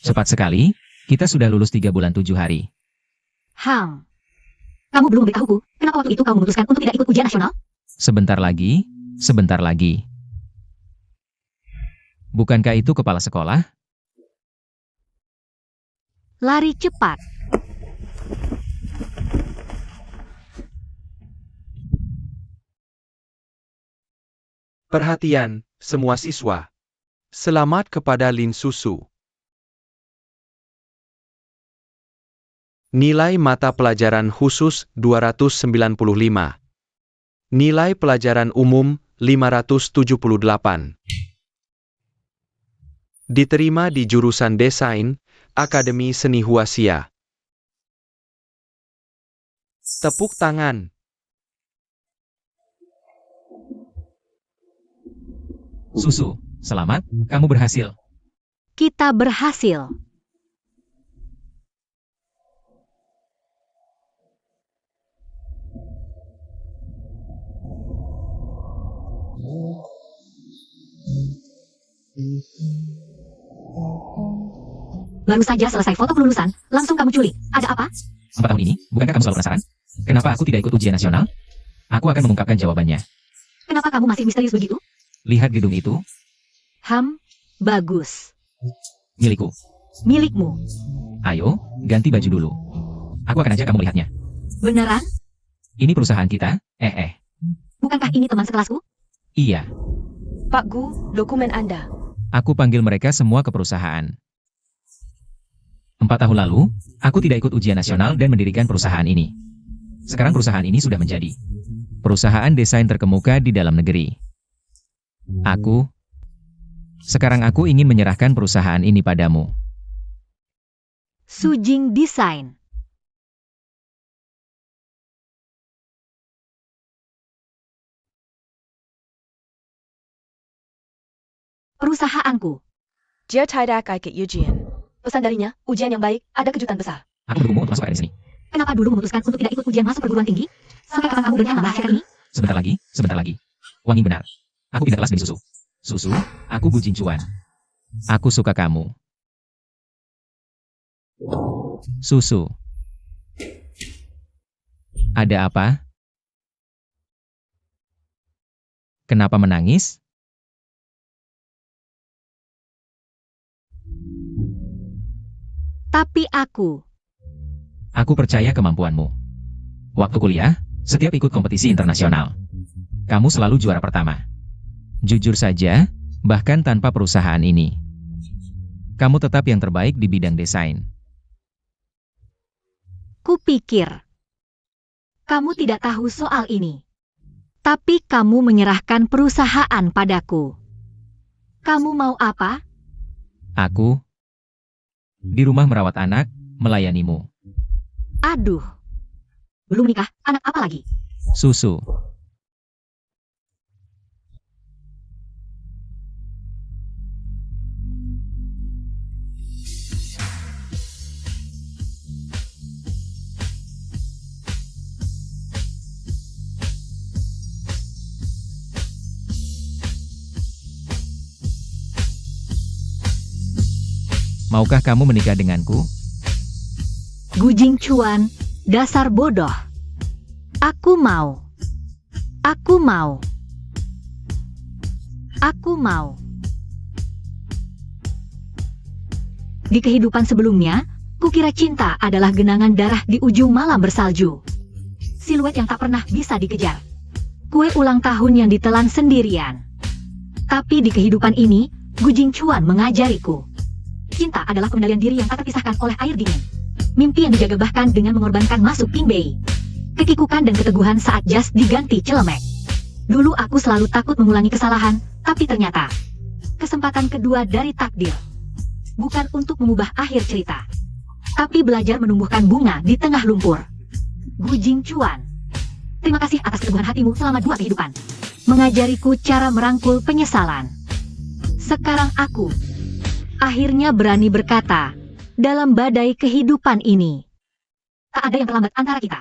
Cepat sekali, kita sudah lulus 3 bulan 7 hari. Kamu belum memberitahuku, kenapa waktu itu kau memutuskan untuk tidak ikut ujian nasional? Sebentar lagi, sebentar lagi. Bukankah itu kepala sekolah? Lari cepat. Perhatian, semua siswa. Selamat kepada Lin Susu. Nilai mata pelajaran khusus 295. Nilai pelajaran umum 578. Diterima di jurusan Desain, Akademi Seni Huasia. Tepuk tangan. Susu, selamat, kamu berhasil. Kita berhasil. Baru saja selesai foto kelulusan, langsung kamu culik. Ada apa? 4 tahun ini, bukankah kamu selalu penasaran? Kenapa aku tidak ikut ujian nasional? Aku akan mengungkapkan jawabannya. Kenapa kamu masih misterius begitu? Lihat gedung itu, Bagus. milikku. Milikmu. Ayo, ganti baju dulu. Aku akan ajak kamu melihatnya. Beneran? Ini perusahaan kita, Bukankah ini teman sekelasku? iya. Pak Gu, dokumen Anda. Aku panggil mereka semua ke perusahaan. 4 tahun lalu, aku tidak ikut ujian nasional dan mendirikan perusahaan ini. Sekarang perusahaan ini sudah menjadi perusahaan desain terkemuka di dalam negeri. Sekarang aku ingin menyerahkan perusahaan ini padamu. Sujing Desain. perusahaanku. Dia tidak ikut ujian. Pesan darinya, ujian yang baik, ada kejutan besar. Aku mendukungmu untuk masuk di sini. Kenapa dulu memutuskan untuk tidak ikut ujian masuk perguruan tinggi? Sampai kapan kamu berencana merahasiakan ini? Sebentar lagi, sebentar lagi. Wangi benar. Aku pindah kelas demi susu. Susu, aku Gu Jinchuan. Aku suka kamu. Susu. Ada apa? Kenapa menangis? Tapi aku percaya kemampuanmu. Waktu kuliah, setiap ikut kompetisi internasional, kamu selalu juara pertama. Jujur saja, bahkan tanpa perusahaan ini, kamu tetap yang terbaik di bidang desain. kupikir kamu tidak tahu soal ini. Tapi kamu menyerahkan perusahaan padaku. Kamu mau apa? Aku di rumah merawat anak, melayanimu. Aduh. Belum nikah, anak apa lagi? Susu. Maukah kamu menikah denganku? Gu Jinchuan, dasar bodoh. Aku mau. Aku mau. Aku mau. Di kehidupan sebelumnya, kukira cinta adalah genangan darah di ujung malam bersalju. Siluet yang tak pernah bisa dikejar. Kue ulang tahun yang ditelan sendirian. Tapi di kehidupan ini, Gu Jinchuan mengajariku. Cinta adalah pengendalian diri yang tak terpisahkan oleh air dingin. Mimpi yang dijaga bahkan dengan mengorbankan masuk Qingbei. Kekikukan dan keteguhan saat jas diganti celemek. Dulu aku selalu takut mengulangi kesalahan, tapi ternyata kesempatan kedua dari takdir. Bukan untuk mengubah akhir cerita, tapi belajar menumbuhkan bunga di tengah lumpur. Gu Jinchuan, terima kasih atas keteguhan hatimu selama 2 kehidupan. Mengajariku cara merangkul penyesalan. Sekarang aku akhirnya berani berkata, dalam badai kehidupan ini, tak ada yang terlambat antara kita.